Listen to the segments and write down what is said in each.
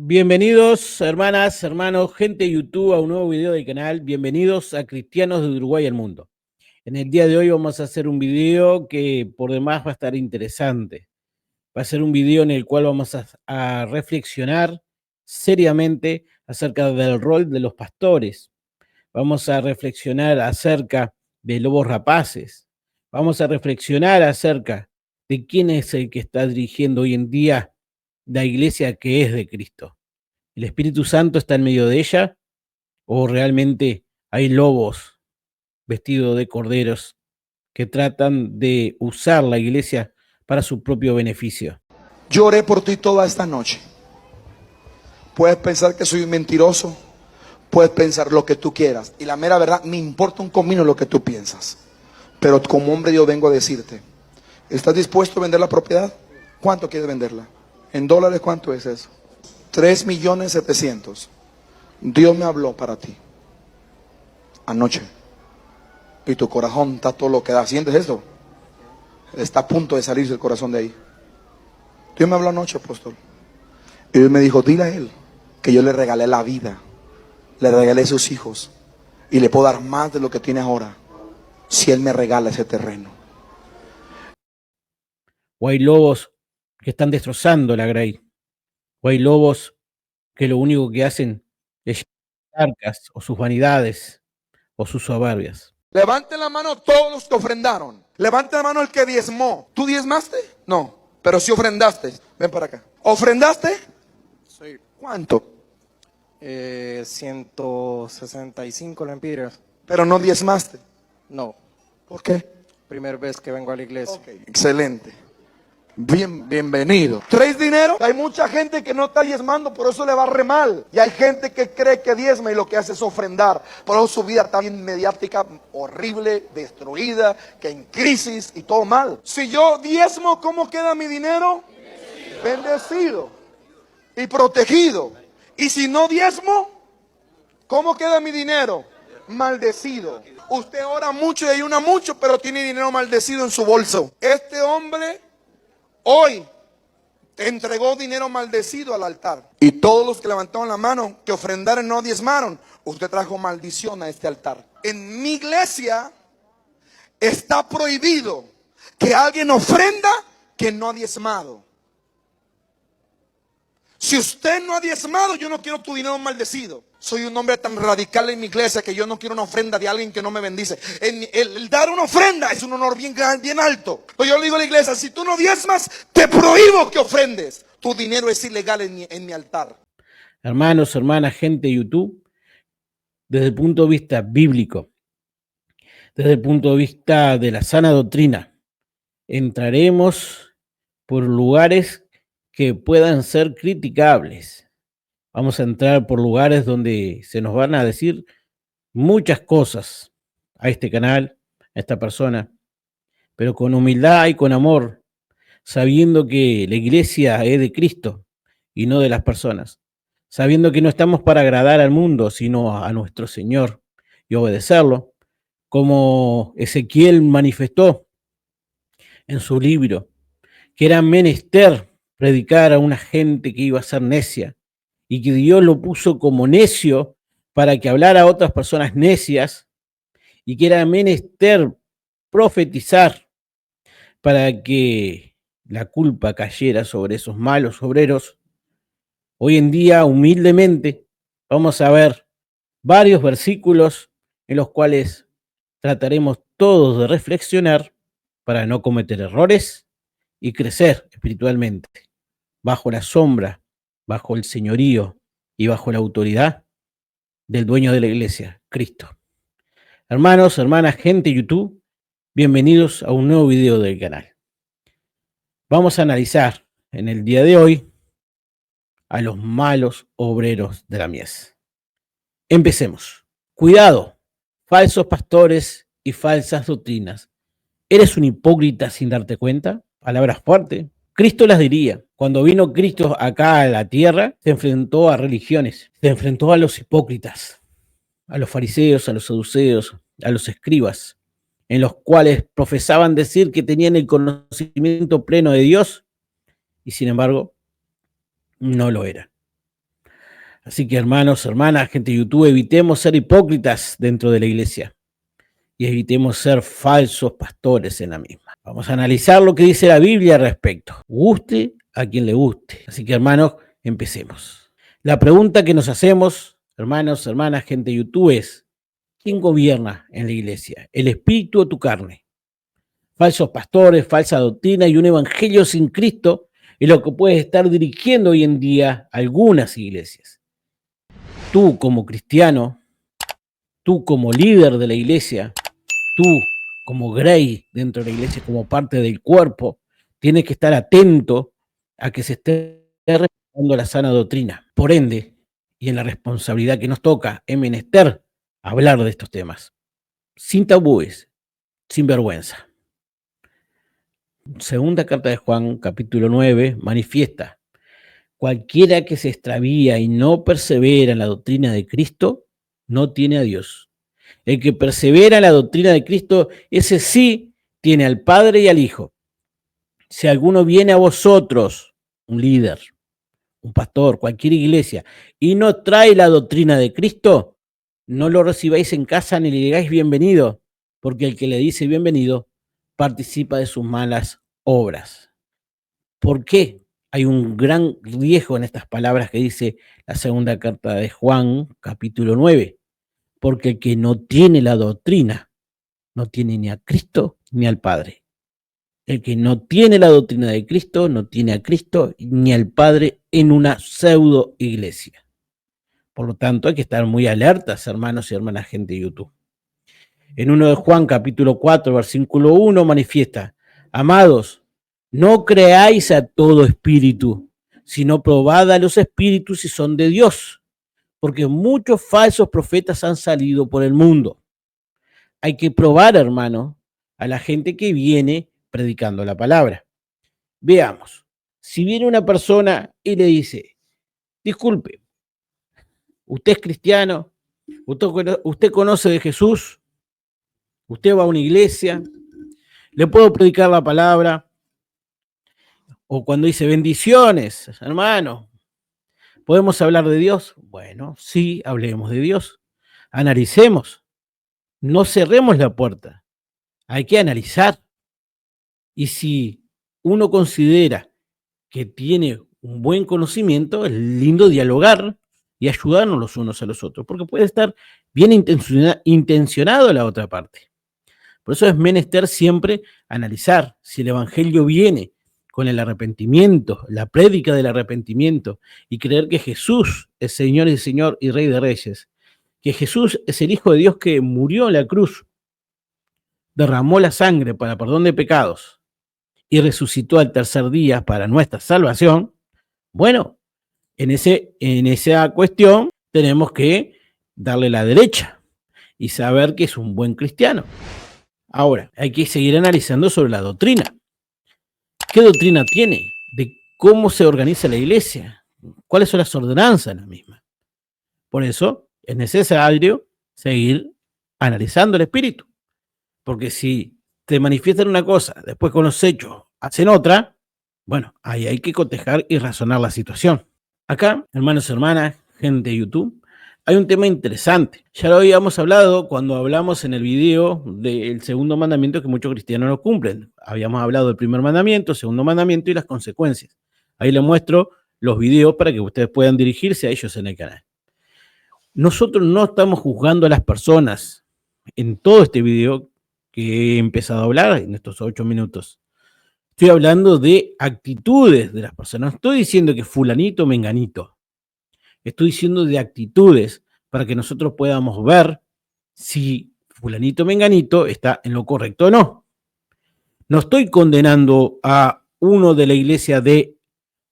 Bienvenidos, hermanas, hermanos, gente de YouTube, a un nuevo video del canal. Bienvenidos a Cristianos de Uruguay al Mundo. En el día de hoy vamos a hacer un video que por demás va a estar interesante. Va a ser un video en el cual vamos a reflexionar seriamente acerca del rol de los pastores. Vamos a reflexionar acerca de lobos rapaces. Vamos a reflexionar acerca de quién es el que está dirigiendo hoy en día la iglesia que es de Cristo. ¿El Espíritu Santo está en medio de ella o realmente hay lobos vestidos de corderos que tratan de usar la iglesia para su propio beneficio? Yo oré por ti toda esta noche. Puedes pensar que soy un mentiroso, puedes pensar lo que tú quieras, y la mera verdad, me importa un comino lo que tú piensas. Pero como hombre yo vengo a decirte, ¿estás dispuesto a vender la propiedad? ¿Cuánto quieres venderla? ¿En dólares cuánto es eso? 3.700.000. Dios me habló para ti anoche, y tu corazón está todo lo que da. ¿Sientes esto? Está a punto de salirse el corazón de ahí. Dios me habló anoche, apóstol, y Dios me dijo, dile a él que yo le regalé la vida, le regalé sus hijos, y le puedo dar más de lo que tiene ahora si él me regala ese terreno. O hay lobos que están destrozando la grey, o hay lobos que lo único que hacen es arcas o sus vanidades o sus soberbias. Levanten la mano todos los que ofrendaron. Levanten la mano el que diezmó. ¿Tú diezmaste? No, pero sí ofrendaste. Ven para acá. ¿Ofrendaste? Sí. ¿Cuánto? 165 lempiras. Pero no diezmaste. No, ¿Por qué? primera vez que vengo a la iglesia. Ok, excelente. Bienvenido. ¿Traes dinero? Hay mucha gente que no está diezmando, por eso le va re mal. Y hay gente que cree que diezma y lo que hace es ofrendar. Por eso su vida está bien mediática, horrible, destruida, que en crisis y todo mal. Si yo diezmo, ¿cómo queda mi dinero? Bendecido y protegido. Y si no diezmo, ¿cómo queda mi dinero? Maldecido. Usted ora mucho y ayuna mucho, pero tiene dinero maldecido en su bolso. Este hombre hoy te entregó dinero maldecido al altar. Y todos los que levantaron la mano, que ofrendaron, no diezmaron, usted trajo maldición a este altar. En mi iglesia está prohibido que alguien ofrenda que no ha diezmado. Si usted no ha diezmado, yo no quiero tu dinero maldecido. Soy un hombre tan radical en mi iglesia que yo no quiero una ofrenda de alguien que no me bendice. El dar una ofrenda es un honor bien alto. Pero yo le digo a la iglesia, si tú no diezmas, te prohíbo que ofrendes. Tu dinero es ilegal en mi altar. Hermanos, hermanas, gente de YouTube, desde el punto de vista bíblico, desde el punto de vista de la sana doctrina, entraremos por lugares que puedan ser criticables. Vamos a entrar por lugares donde se nos van a decir muchas cosas a este canal, a esta persona, pero con humildad y con amor, sabiendo que la iglesia es de Cristo y no de las personas, sabiendo que no estamos para agradar al mundo, sino a nuestro Señor y obedecerlo, como Ezequiel manifestó en su libro, que era menester predicar a una gente que iba a ser necia, y que Dios lo puso como necio para que hablara a otras personas necias, y que era menester profetizar para que la culpa cayera sobre esos malos obreros. Hoy en día, humildemente, vamos a ver varios versículos en los cuales trataremos todos de reflexionar para no cometer errores y crecer espiritualmente bajo la sombra, bajo el señorío y bajo la autoridad del dueño de la iglesia, Cristo. Hermanos, hermanas, gente de YouTube, bienvenidos a un nuevo video del canal. Vamos a analizar en el día de hoy a los malos obreros de la mies. Empecemos. Cuidado, falsos pastores y falsas doctrinas. ¿Eres un hipócrita sin darte cuenta? Palabras fuertes. Cristo las diría. Cuando vino Cristo acá a la tierra, se enfrentó a religiones, se enfrentó a los hipócritas, a los fariseos, a los saduceos, a los escribas, en los cuales profesaban decir que tenían el conocimiento pleno de Dios y sin embargo no lo era. Así que hermanos, hermanas, gente de YouTube, evitemos ser hipócritas dentro de la iglesia y evitemos ser falsos pastores en la misma. Vamos a analizar lo que dice la Biblia al respecto. Guste a quien le guste. Así que hermanos, empecemos. La pregunta que nos hacemos, hermanos, hermanas, gente de YouTube, es: ¿quién gobierna en la iglesia? ¿El espíritu o tu carne? Falsos pastores, falsa doctrina y un evangelio sin Cristo es lo que puede estar dirigiendo hoy en día algunas iglesias. Tú como cristiano, tú como líder de la iglesia, tú como Grey dentro de la iglesia, como parte del cuerpo, tienes que estar atento a que se esté respetando la sana doctrina. Por ende, y en la responsabilidad que nos toca, es menester hablar de estos temas, sin tabúes, sin vergüenza. Segunda carta de Juan, capítulo 9, manifiesta: cualquiera que se extravía y no persevera en la doctrina de Cristo, no tiene a Dios. El que persevera en la doctrina de Cristo, ese sí tiene al Padre y al Hijo. Si alguno viene a vosotros, un líder, un pastor, cualquier iglesia, y no trae la doctrina de Cristo, no lo recibáis en casa ni le digáis bienvenido, porque el que le dice bienvenido participa de sus malas obras. ¿Por qué? Hay un gran riesgo en estas palabras que dice la segunda carta de Juan, capítulo 9, porque el que no tiene la doctrina no tiene ni a Cristo ni al Padre. El que no tiene la doctrina de Cristo no tiene a Cristo ni al Padre en una pseudo iglesia. Por lo tanto, hay que estar muy alertas, hermanos y hermanas, gente de YouTube. En 1 de Juan, capítulo 4, versículo 1, manifiesta: amados, no creáis a todo espíritu, sino probad a los espíritus si son de Dios, porque muchos falsos profetas han salido por el mundo. Hay que probar, hermano, a la gente que viene predicando la palabra. Veamos, si viene una persona y le dice: disculpe, usted es cristiano, usted conoce de Jesús, usted va a una iglesia, le puedo predicar la palabra. O cuando dice: bendiciones, hermano, ¿podemos hablar de Dios? Bueno, sí, hablemos de Dios. Analicemos, no cerremos la puerta. Hay que analizar. Y si uno considera que tiene un buen conocimiento, es lindo dialogar y ayudarnos los unos a los otros, porque puede estar bien intencionado la otra parte. Por eso es menester siempre analizar si el evangelio viene con el arrepentimiento, la prédica del arrepentimiento, y creer que Jesús es Señor y Señor y Rey de Reyes, que Jesús es el Hijo de Dios que murió en la cruz, derramó la sangre para perdón de pecados y resucitó al tercer día para nuestra salvación. Bueno, en esa cuestión tenemos que darle la derecha y saber que es un buen cristiano. Ahora, hay que seguir analizando sobre la doctrina. ¿Qué doctrina tiene? ¿De cómo se organiza la iglesia? ¿Cuáles son las ordenanzas de la misma? Por eso es necesario seguir analizando el espíritu. Porque si te manifiestan una cosa, después con los hechos hacen otra, bueno, ahí hay que cotejar y razonar la situación. Acá, hermanos y hermanas, gente de YouTube, hay un tema interesante. Ya lo habíamos hablado cuando hablamos en el video del segundo mandamiento que muchos cristianos no cumplen. Habíamos hablado del primer mandamiento, segundo mandamiento y las consecuencias. Ahí les muestro los videos para que ustedes puedan dirigirse a ellos en el canal. Nosotros no estamos juzgando a las personas en todo este video que he empezado a hablar en estos 8 minutos. Estoy hablando de actitudes de las personas. No estoy diciendo que fulanito, menganito. Estoy diciendo de actitudes para que nosotros podamos ver si fulanito, menganito está en lo correcto o no. No estoy condenando a uno de la iglesia D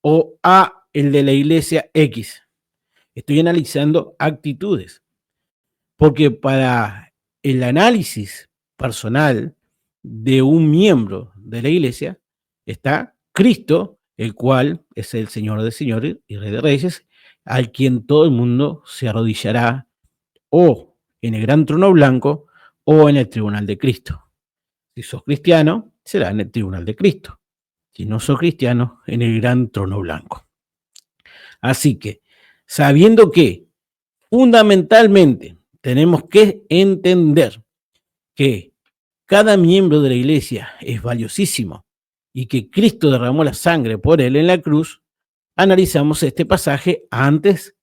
o a el de la iglesia X. Estoy analizando actitudes. Porque para el análisis personal de un miembro de la iglesia está Cristo, el cual es el Señor de señores y Rey de reyes, al quien todo el mundo se arrodillará o en el gran trono blanco o en el tribunal de Cristo. Si sos cristiano, será en el tribunal de Cristo. si no sos cristiano, en el gran trono blanco. Así que, sabiendo que fundamentalmente tenemos que entender que cada miembro de la iglesia es valiosísimo y que Cristo derramó la sangre por él en la cruz, analizamos este pasaje antes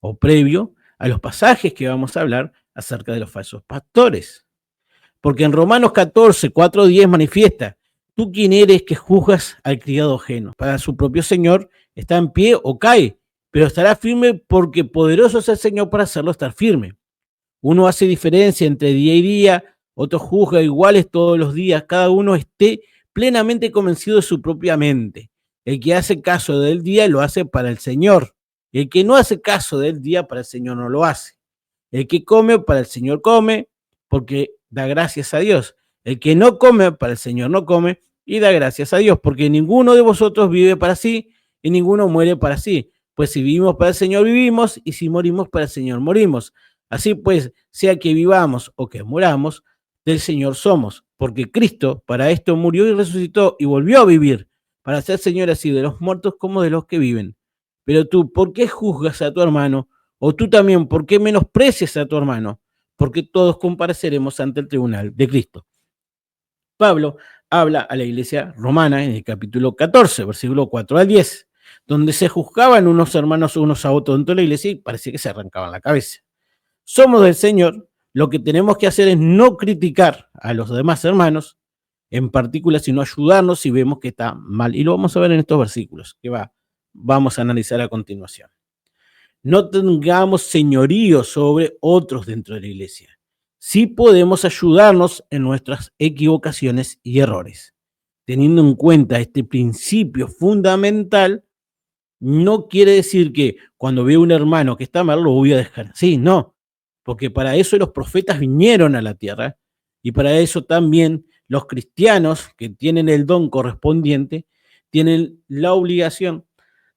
o previo a los pasajes que vamos a hablar acerca de los falsos pastores. Porque en Romanos 14, 4, 10 manifiesta: ¿tú quién eres que juzgas al criado ajeno? Para su propio Señor está en pie o cae, pero estará firme porque poderoso es el Señor para hacerlo estar firme. Uno hace diferencia entre día y día, otro juzga iguales todos los días, cada uno esté plenamente convencido de su propia mente. El que hace caso del día lo hace para el Señor. El que no hace caso del día para el Señor no lo hace. El que come para el Señor come, porque da gracias a Dios. El que no come para el Señor no come y da gracias a Dios, porque ninguno de vosotros vive para sí y ninguno muere para sí. Pues si vivimos para el Señor vivimos, y si morimos para el Señor morimos. Así pues, sea que vivamos o que muramos, del Señor somos, porque Cristo para esto murió y resucitó y volvió a vivir, para ser Señor así de los muertos como de los que viven. Pero tú, ¿por qué juzgas a tu hermano? O tú también, ¿por qué menosprecias a tu hermano? Porque todos compareceremos ante el tribunal de Cristo. Pablo habla a la iglesia romana en el capítulo 14, versículo 4 al 10, donde se juzgaban unos hermanos unos a otros dentro de la iglesia y parecía que se arrancaban la cabeza. Somos del Señor, lo que tenemos que hacer es no criticar a los demás hermanos, en particular, sino ayudarnos si vemos que está mal. Y lo vamos a ver en estos versículos que vamos a analizar a continuación. No tengamos señorío sobre otros dentro de la iglesia. Sí podemos ayudarnos en nuestras equivocaciones y errores. Teniendo en cuenta este principio fundamental, no quiere decir que cuando veo un hermano que está mal lo voy a dejar así, no, porque para eso los profetas vinieron a la tierra y para eso también los cristianos que tienen el don correspondiente tienen la obligación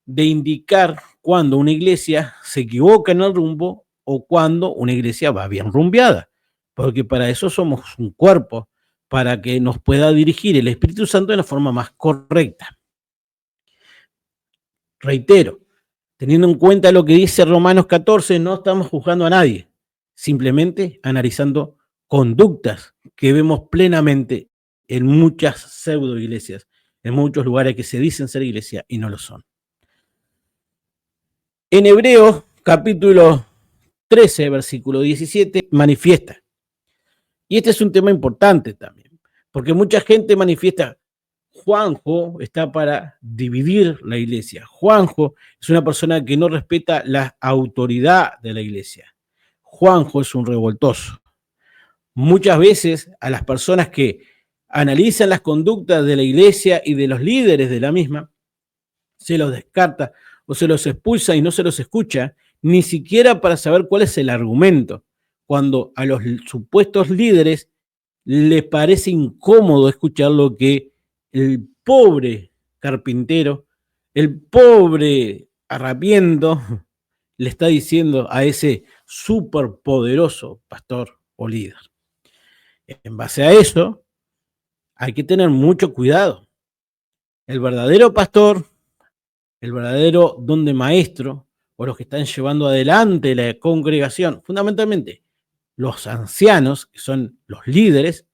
de indicar cuando una iglesia se equivoca en el rumbo o cuando una iglesia va bien rumbeada, porque para eso somos un cuerpo, para que nos pueda dirigir el Espíritu Santo de la forma más correcta. Reitero, teniendo en cuenta lo que dice Romanos 14, no estamos juzgando a nadie, simplemente analizando conductas que vemos plenamente en muchas pseudo iglesias, en muchos lugares que se dicen ser iglesia y no lo son. En Hebreos capítulo 13, versículo 17, manifiesta. Y este es un tema importante también, porque mucha gente manifiesta: Juanjo está para dividir la iglesia. Juanjo es una persona que no respeta la autoridad de la iglesia. Juanjo es un revoltoso. Muchas veces a las personas que analizan las conductas de la iglesia y de los líderes de la misma, se los descarta o se los expulsa y no se los escucha, ni siquiera para saber cuál es el argumento, cuando a los supuestos líderes les parece incómodo escuchar lo que el pobre carpintero, el pobre arrapiento, le está diciendo a ese superpoderoso pastor o líder. En base a eso, hay que tener mucho cuidado. El verdadero pastor, el verdadero don de maestro, o los que están llevando adelante la congregación, fundamentalmente los ancianos, que son los líderes,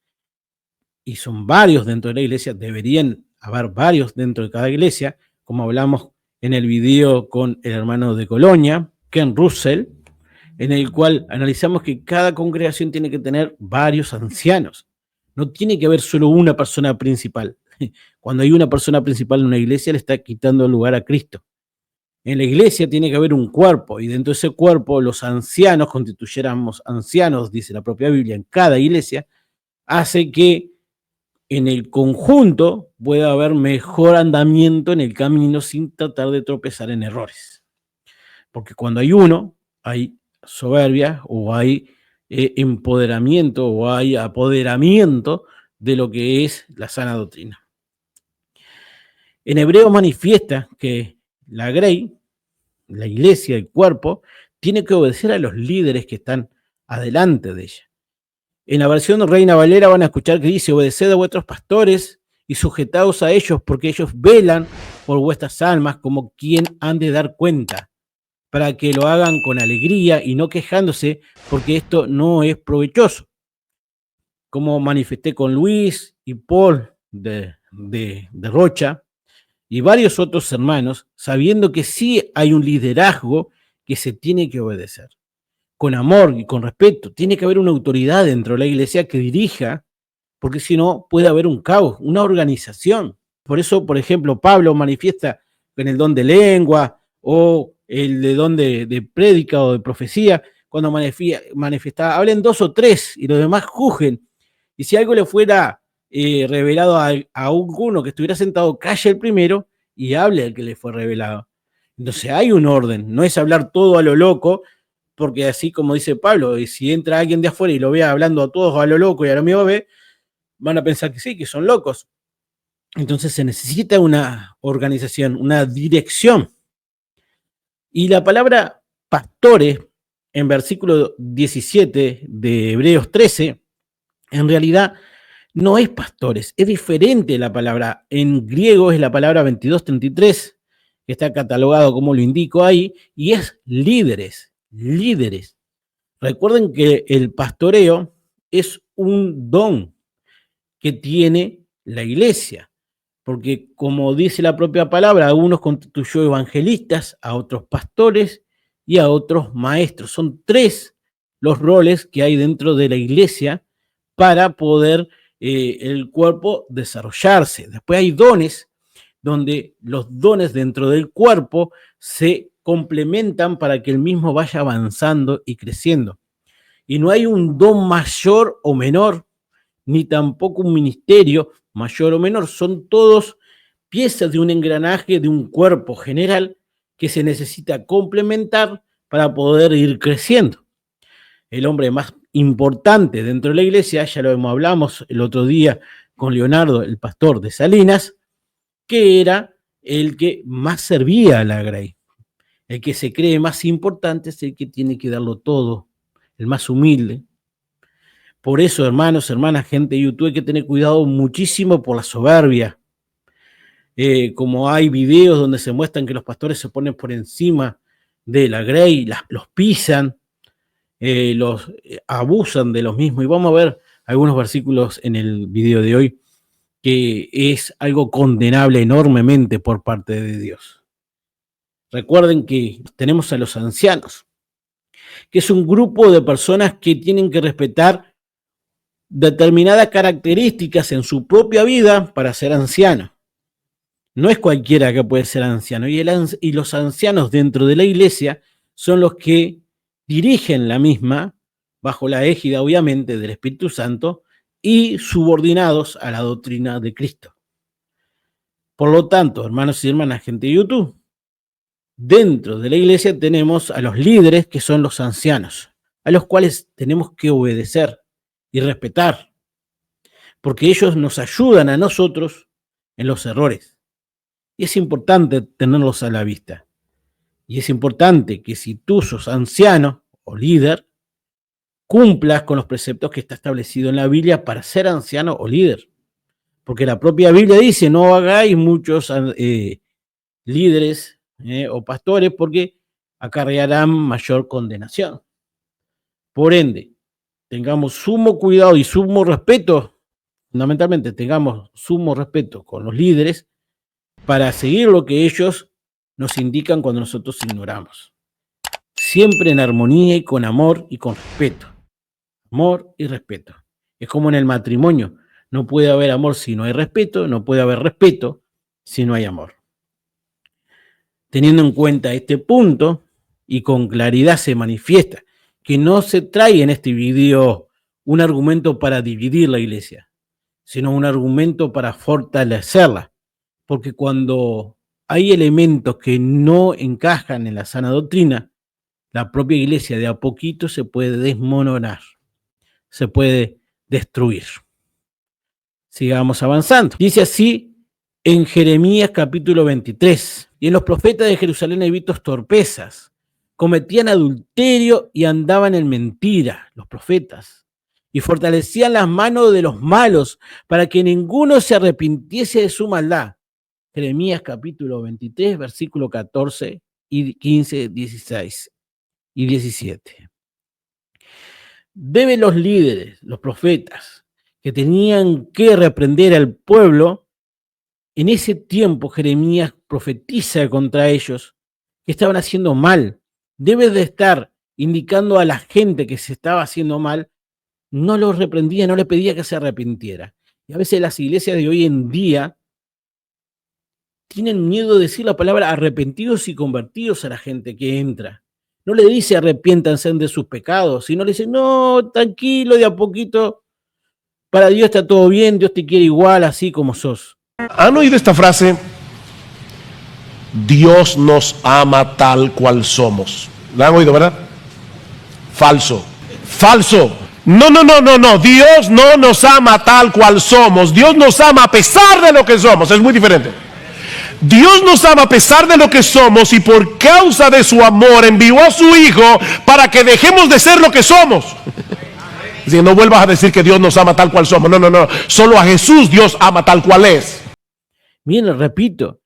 y son varios dentro de la iglesia, deberían haber varios dentro de cada iglesia, como hablamos en el video con el hermano de Colonia, Ken Russell, en el cual analizamos que cada congregación tiene que tener varios ancianos. No tiene que haber solo una persona principal. Cuando hay una persona principal en una iglesia, le está quitando el lugar a Cristo. En la iglesia tiene que haber un cuerpo, y dentro de ese cuerpo los ancianos, constituyéramos ancianos, dice la propia Biblia, en cada iglesia, hace que en el conjunto pueda haber mejor andamiento en el camino sin tratar de tropezar en errores. Porque cuando hay uno, hay soberbia o hay empoderamiento o hay apoderamiento de lo que es la sana doctrina. En Hebreo manifiesta que la grey, la iglesia, el cuerpo, tiene que obedecer a los líderes que están adelante de ella. En la versión de Reina Valera van a escuchar que dice: obedeced a vuestros pastores y sujetaos a ellos, porque ellos velan por vuestras almas como quien han de dar cuenta, para que lo hagan con alegría y no quejándose, porque esto no es provechoso. Como manifesté con Luis y Paul de Rocha y varios otros hermanos, sabiendo que sí hay un liderazgo que se tiene que obedecer. Con amor y con respeto, tiene que haber una autoridad dentro de la iglesia que dirija, porque si no puede haber un caos, una organización. Por eso, por ejemplo, Pablo manifiesta en el don de lengua o el de don de prédica o de profecía, cuando manifestaba, hablen 2 o 3 y los demás juzguen. Y si algo le fuera revelado a alguno que estuviera sentado, calle el primero y hable al que le fue revelado. Entonces hay un orden, no es hablar todo a lo loco, porque así como dice Pablo, y si entra alguien de afuera y lo ve hablando a todos a lo loco y a lo mío ve, van a pensar que sí, que son locos. Entonces se necesita una organización, una dirección. Y la palabra pastores, en versículo 17 de Hebreos 13, en realidad no es pastores, es diferente la palabra. En griego es la palabra 2233, que está catalogado como lo indico ahí, y es líderes, líderes. Recuerden que el pastoreo es un don que tiene la iglesia, porque como dice la propia palabra, a unos constituyó evangelistas, a otros pastores y a otros maestros. Son 3 los roles que hay dentro de la iglesia para poder el cuerpo desarrollarse. Después hay dones, donde los dones dentro del cuerpo se complementan para que el mismo vaya avanzando y creciendo. Y no hay un don mayor o menor, ni tampoco un ministerio mayor o menor. Son todos piezas de un engranaje, de un cuerpo general que se necesita complementar para poder ir creciendo. El hombre más importante dentro de la iglesia, ya lo hablamos el otro día con Leonardo, el pastor de Salinas, que era el que más servía a la Grey. El que se cree más importante es el que tiene que darlo todo, el más humilde. Por eso, hermanos, hermanas, gente de YouTube, hay que tener cuidado muchísimo por la soberbia. Como hay videos donde se muestran que los pastores se ponen por encima de la Grey, los pisan, los abusan de los mismos. Y vamos a ver algunos versículos en el video de hoy, que es algo condenable enormemente por parte de Dios. Recuerden que tenemos a los ancianos, que es un grupo de personas que tienen que respetar determinadas características en su propia vida para ser anciano. No es cualquiera que puede ser anciano. Y los ancianos dentro de la iglesia son los que dirigen la misma, bajo la égida, obviamente, del Espíritu Santo, y subordinados a la doctrina de Cristo. Por lo tanto, hermanos y hermanas, gente de YouTube, dentro de la iglesia tenemos a los líderes, que son los ancianos, a los cuales tenemos que obedecer y respetar, porque ellos nos ayudan a nosotros en los errores. Y es importante tenerlos a la vista. Y es importante que si tú sos anciano o líder, cumplas con los preceptos que está establecido en la Biblia para ser anciano o líder. Porque la propia Biblia dice, no hagáis muchos líderes o pastores porque acarrearán mayor condenación. Por ende, tengamos sumo cuidado y sumo respeto, fundamentalmente tengamos sumo respeto con los líderes para seguir lo que ellos nos indican cuando nosotros ignoramos. Siempre en armonía y con amor y con respeto. Amor y respeto. Es como en el matrimonio. No puede haber amor si no hay respeto, no puede haber respeto si no hay amor. Teniendo en cuenta este punto, y con claridad se manifiesta que no se trae en este video un argumento para dividir la iglesia, sino un argumento para fortalecerla. Porque cuando hay elementos que no encajan en la sana doctrina, la propia iglesia de a poquito se puede desmoronar, se puede destruir. Sigamos avanzando. Dice así en Jeremías capítulo 23. Y en los profetas de Jerusalén he visto torpezas, cometían adulterio y andaban en mentira, los profetas. y fortalecían las manos de los malos para que ninguno se arrepintiese de su maldad. Jeremías capítulo 23, versículo 14 y 15, 16 y 17. Deben los líderes, los profetas, que tenían que reprender al pueblo, en ese tiempo Jeremías profetiza contra ellos que estaban haciendo mal. Debe de estar indicando a la gente que se estaba haciendo mal, no los reprendía, no le pedía que se arrepintiera. Y a veces las iglesias de hoy en día tienen miedo de decir la palabra arrepentidos y convertidos a la gente que entra. No le dice arrepiéntanse de sus pecados, sino le dice, no, tranquilo, de a poquito, para Dios está todo bien, Dios te quiere igual, así como sos. ¿Han oído esta frase? Dios nos ama tal cual somos. ¿La han oído, verdad? Falso. Falso. No. Dios no nos ama tal cual somos. Dios nos ama a pesar de lo que somos. Es muy diferente. Dios nos ama a pesar de lo que somos y por causa de su amor envió a su Hijo para que dejemos de ser lo que somos. Así que no vuelvas a decir que Dios nos ama tal cual somos. No. Solo a Jesús Dios ama tal cual es. Miren, repito,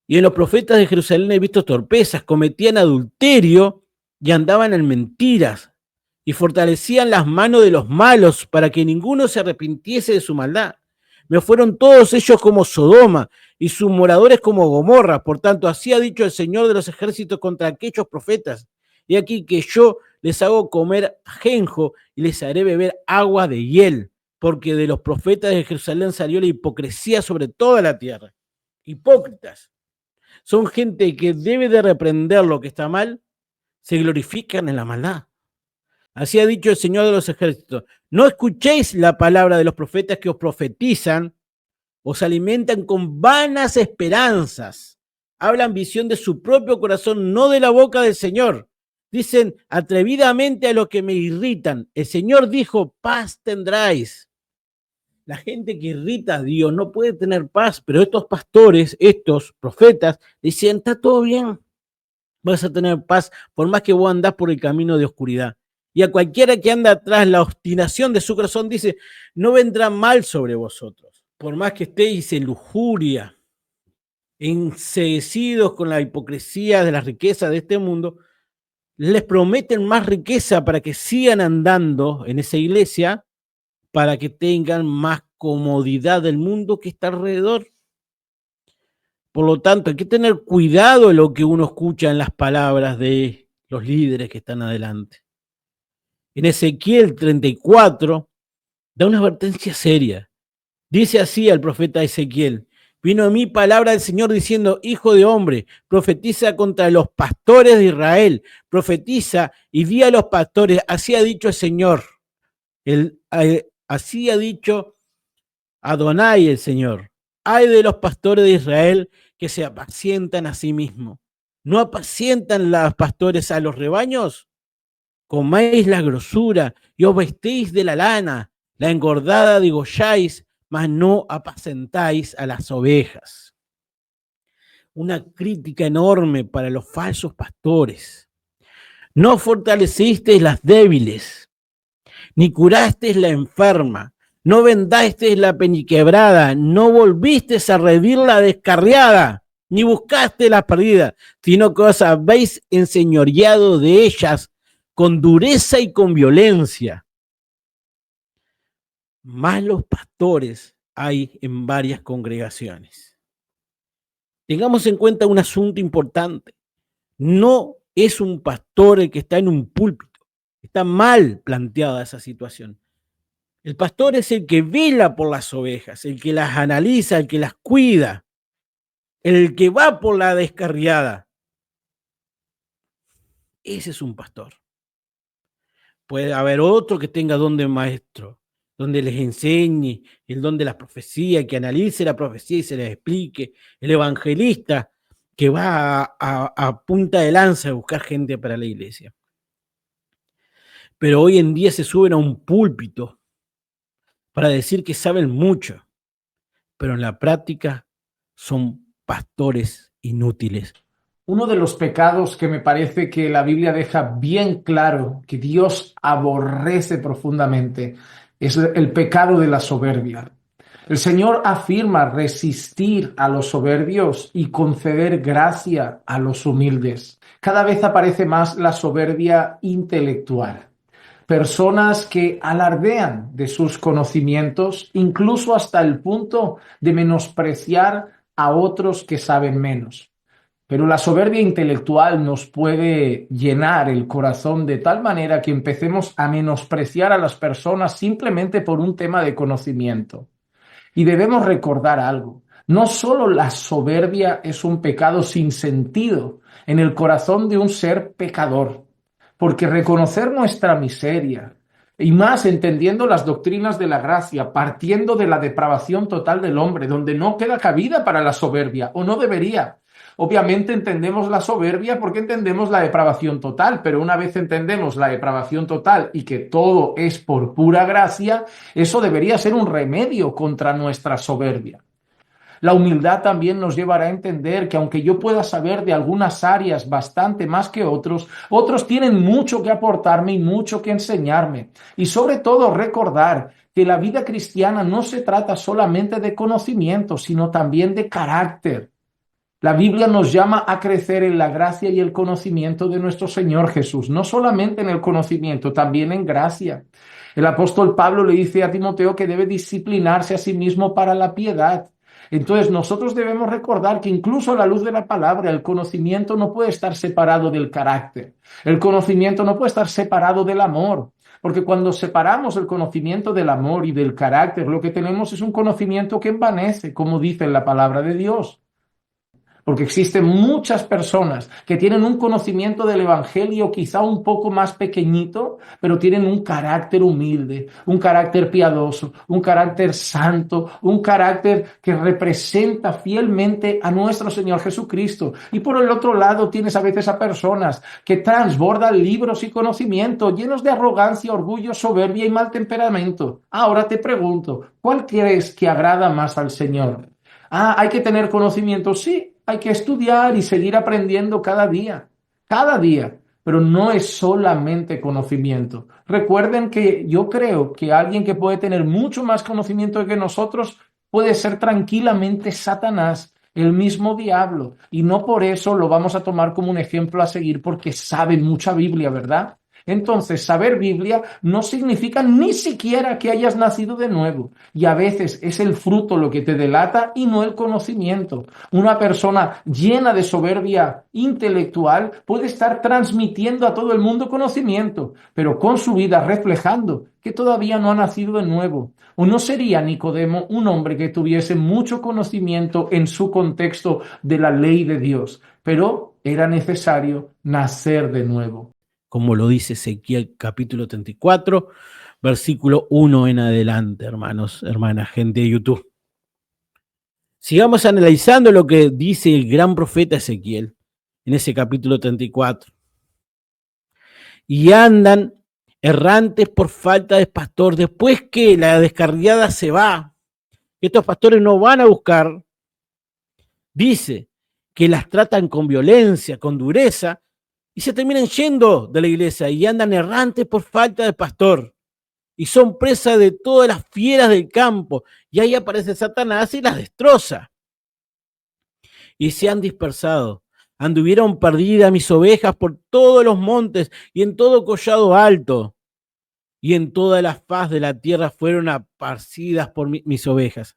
y en los profetas de Jerusalén he visto torpezas, cometían adulterio y andaban en mentiras y fortalecían las manos de los malos para que ninguno se arrepintiese de su maldad. Me fueron todos ellos como Sodoma y sus moradores como Gomorra. Por tanto, así ha dicho el Señor de los ejércitos contra aquellos profetas. Y aquí que yo les hago comer ajenjo y les haré beber agua de hiel, porque de los profetas de Jerusalén salió la hipocresía sobre toda la tierra. Hipócritas. Son gente que debe de reprender lo que está mal, se glorifican en la maldad. Así ha dicho el Señor de los ejércitos. No escuchéis la palabra de los profetas que os profetizan, os alimentan con vanas esperanzas. Hablan visión de su propio corazón, no de la boca del Señor. Dicen atrevidamente a los que me irritan. El Señor dijo, paz tendráis. La gente que irrita a Dios no puede tener paz, pero estos pastores, estos profetas, dicen, está todo bien, vas a tener paz, por más que vos andás por el camino de oscuridad. Y a cualquiera que anda atrás la obstinación de su corazón dice, no vendrá mal sobre vosotros, por más que estéis en lujuria, enseguecidos con la hipocresía de las riquezas de este mundo, les prometen más riqueza para que sigan andando en esa iglesia, para que tengan más comodidad del mundo que está alrededor. Por lo tanto, hay que tener cuidado de lo que uno escucha en las palabras de los líderes que están adelante. En Ezequiel 34 da una advertencia seria. Dice así al profeta Ezequiel, vino a mí palabra del Señor diciendo, hijo de hombre, profetiza contra los pastores de Israel, profetiza y di a los pastores, así ha dicho el Señor, así ha dicho Adonai el Señor, ay de los pastores de Israel que se apacientan a sí mismos. ¿No apacientan los pastores a los rebaños? Coméis la grosura y os vestéis de la lana, la engordada degolláis, mas no apacentáis a las ovejas. Una crítica enorme para los falsos pastores. No fortalecisteis las débiles, ni curasteis la enferma, no vendasteis la peniquebrada, no volvisteis a redimir la descarriada, ni buscaste la perdida, sino que os habéis enseñoreado de ellas con dureza y con violencia. Malos pastores hay en varias congregaciones. Tengamos en cuenta un asunto importante. No es un pastor el que está en un púlpito. Está mal planteada esa situación. El pastor es el que vela por las ovejas, el que las analiza, el que las cuida, el que va por la descarriada. Ese es un pastor. Puede haber otro que tenga don de maestro, donde les enseñe el don de la profecía, que analice la profecía y se les explique. El evangelista que va a punta de lanza a buscar gente para la iglesia. Pero hoy en día se suben a un púlpito para decir que saben mucho, pero en la práctica son pastores inútiles. Uno de los pecados que me parece que la Biblia deja bien claro que Dios aborrece profundamente es el pecado de la soberbia. El Señor afirma resistir a los soberbios y conceder gracia a los humildes. Cada vez aparece más la soberbia intelectual. Personas que alardean de sus conocimientos, incluso hasta el punto de menospreciar a otros que saben menos. Pero la soberbia intelectual nos puede llenar el corazón de tal manera que empecemos a menospreciar a las personas simplemente por un tema de conocimiento. Y debemos recordar algo. No solo la soberbia es un pecado sin sentido en el corazón de un ser pecador, porque reconocer nuestra miseria, y más entendiendo las doctrinas de la gracia, partiendo de la depravación total del hombre, donde no queda cabida para la soberbia, o no debería. Obviamente entendemos la soberbia porque entendemos la depravación total, pero una vez entendemos la depravación total y que todo es por pura gracia, eso debería ser un remedio contra nuestra soberbia. La humildad también nos llevará a entender que aunque yo pueda saber de algunas áreas bastante más que otros, otros tienen mucho que aportarme y mucho que enseñarme. Y sobre todo recordar que la vida cristiana no se trata solamente de conocimiento, sino también de carácter. La Biblia nos llama a crecer en la gracia y el conocimiento de nuestro Señor Jesús, no solamente en el conocimiento, también en gracia. El apóstol Pablo le dice a Timoteo que debe disciplinarse a sí mismo para la piedad. Entonces nosotros debemos recordar que incluso a la luz de la palabra, el conocimiento no puede estar separado del carácter. El conocimiento no puede estar separado del amor. Porque cuando separamos el conocimiento del amor y del carácter, lo que tenemos es un conocimiento que envanece, como dice en la palabra de Dios. Porque existen muchas personas que tienen un conocimiento del Evangelio quizá un poco más pequeñito, pero tienen un carácter humilde, un carácter piadoso, un carácter santo, un carácter que representa fielmente a nuestro Señor Jesucristo. Y por el otro lado tienes a veces a personas que transbordan libros y conocimiento llenos de arrogancia, orgullo, soberbia y mal temperamento. Ahora te pregunto, ¿cuál crees que agrada más al Señor? Hay que tener conocimiento, sí. Hay que estudiar y seguir aprendiendo cada día, pero no es solamente conocimiento. Recuerden que yo creo que alguien que puede tener mucho más conocimiento que nosotros puede ser tranquilamente Satanás, el mismo diablo, y no por eso lo vamos a tomar como un ejemplo a seguir porque sabe mucha Biblia, ¿verdad? Entonces, saber Biblia no significa ni siquiera que hayas nacido de nuevo. Y a veces es el fruto lo que te delata y no el conocimiento. Una persona llena de soberbia intelectual puede estar transmitiendo a todo el mundo conocimiento, pero con su vida reflejando que todavía no ha nacido de nuevo. ¿O no sería Nicodemo un hombre que tuviese mucho conocimiento en su contexto de la ley de Dios? Pero era necesario nacer de nuevo. Como lo dice Ezequiel capítulo 34, versículo 1 en adelante, hermanos, hermanas, gente de YouTube. Sigamos analizando lo que dice el gran profeta Ezequiel en ese capítulo 34. Y andan errantes por falta de pastor. Después que la descarriada se va, estos pastores no van a buscar, dice que las tratan con violencia, con dureza, y se terminan yendo de la iglesia y andan errantes por falta de pastor. Y son presa de todas las fieras del campo. Y ahí aparece Satanás y las destroza. Y se han dispersado. Anduvieron perdidas mis ovejas por todos los montes y en todo collado alto. Y en toda la faz de la tierra fueron aparcidas por mis ovejas.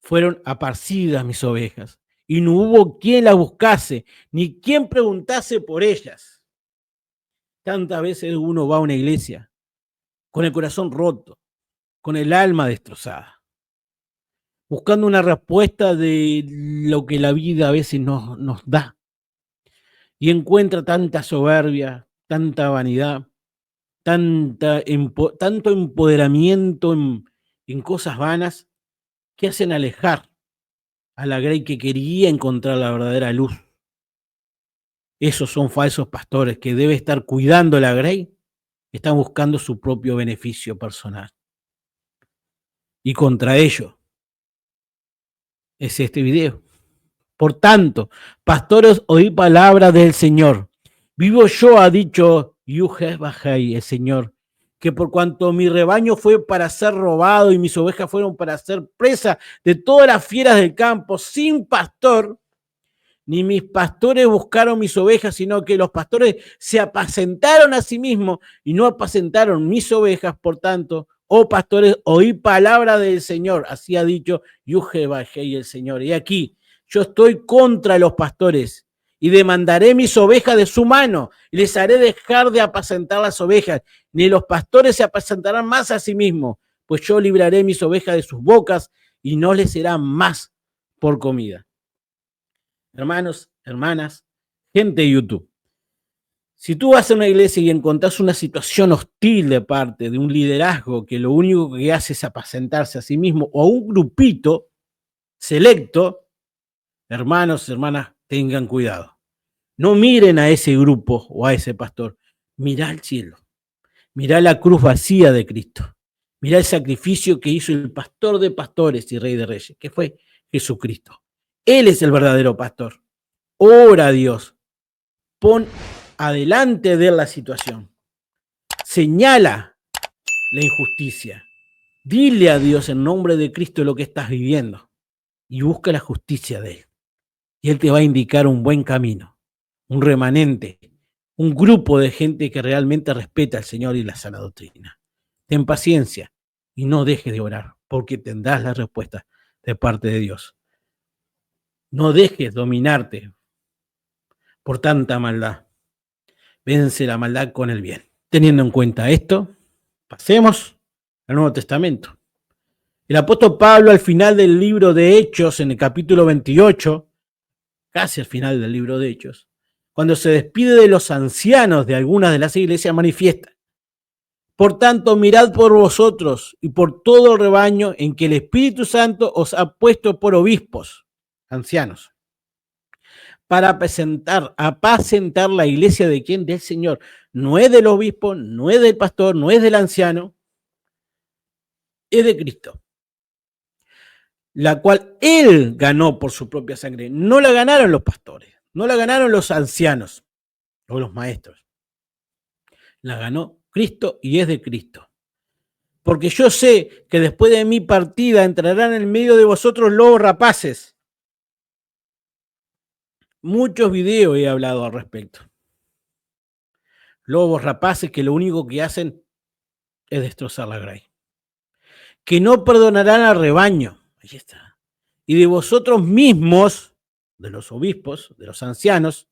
Fueron aparcidas mis ovejas. Y no hubo quien las buscase, ni quien preguntase por ellas. Tantas veces uno va a una iglesia con el corazón roto, con el alma destrozada, buscando una respuesta de lo que la vida a veces nos da. Y encuentra tanta soberbia, tanta vanidad, tanto empoderamiento en cosas vanas que hacen alejar a la grey que quería encontrar la verdadera luz. Esos son falsos pastores que debe estar cuidando a la grey, están buscando su propio beneficio personal. Y contra ello es este video. Por tanto, pastores, oí palabra del Señor. Vivo yo, ha dicho Yuhebahai, el Señor, que por cuanto mi rebaño fue para ser robado y mis ovejas fueron para ser presa de todas las fieras del campo, sin pastor, ni mis pastores buscaron mis ovejas, sino que los pastores se apacentaron a sí mismos y no apacentaron mis ovejas. Por tanto, oh pastores, oí palabra del Señor. Así ha dicho Yuhebahai, el Señor. Y aquí, yo estoy contra los pastores y demandaré mis ovejas de su mano y les haré dejar de apacentar las ovejas. Ni los pastores se apacentarán más a sí mismos, pues yo libraré mis ovejas de sus bocas y no les será más por comida. Hermanos, hermanas, gente de YouTube, si tú vas a una iglesia y encontrás una situación hostil de parte de un liderazgo que lo único que hace es apacentarse a sí mismo o a un grupito selecto, hermanos, hermanas, tengan cuidado. No miren a ese grupo o a ese pastor. Mirá al cielo. Mirá la cruz vacía de Cristo. Mirá el sacrificio que hizo el pastor de pastores y rey de reyes, que fue Jesucristo. Él es el verdadero pastor. Ora a Dios. Pon adelante de él la situación. Señala la injusticia. Dile a Dios en nombre de Cristo lo que estás viviendo y busca la justicia de él. Y él te va a indicar un buen camino, un remanente, un grupo de gente que realmente respeta al Señor y la sana doctrina. Ten paciencia y no dejes de orar, porque tendrás la respuesta de parte de Dios. No dejes dominarte por tanta maldad. Vence la maldad con el bien. Teniendo en cuenta esto, pasemos al Nuevo Testamento. El apóstol Pablo, al final del libro de Hechos, en el capítulo 28, casi al final del libro de Hechos, cuando se despide de los ancianos de algunas de las iglesias, manifiesta: por tanto, mirad por vosotros y por todo el rebaño en que el Espíritu Santo os ha puesto por obispos, ancianos, para apacentar la iglesia de quién, del Señor. No es del obispo, no es del pastor, no es del anciano, es de Cristo, la cual él ganó por su propia sangre. No la ganaron los pastores, no la ganaron los ancianos o los maestros. La ganó Cristo y es de Cristo. Porque yo sé que después de mi partida entrarán en medio de vosotros lobos rapaces. Muchos videos he hablado al respecto. Lobos rapaces que lo único que hacen es destrozar la grey. Que no perdonarán al rebaño. Ahí está. Y de vosotros mismos, de los obispos, de los ancianos,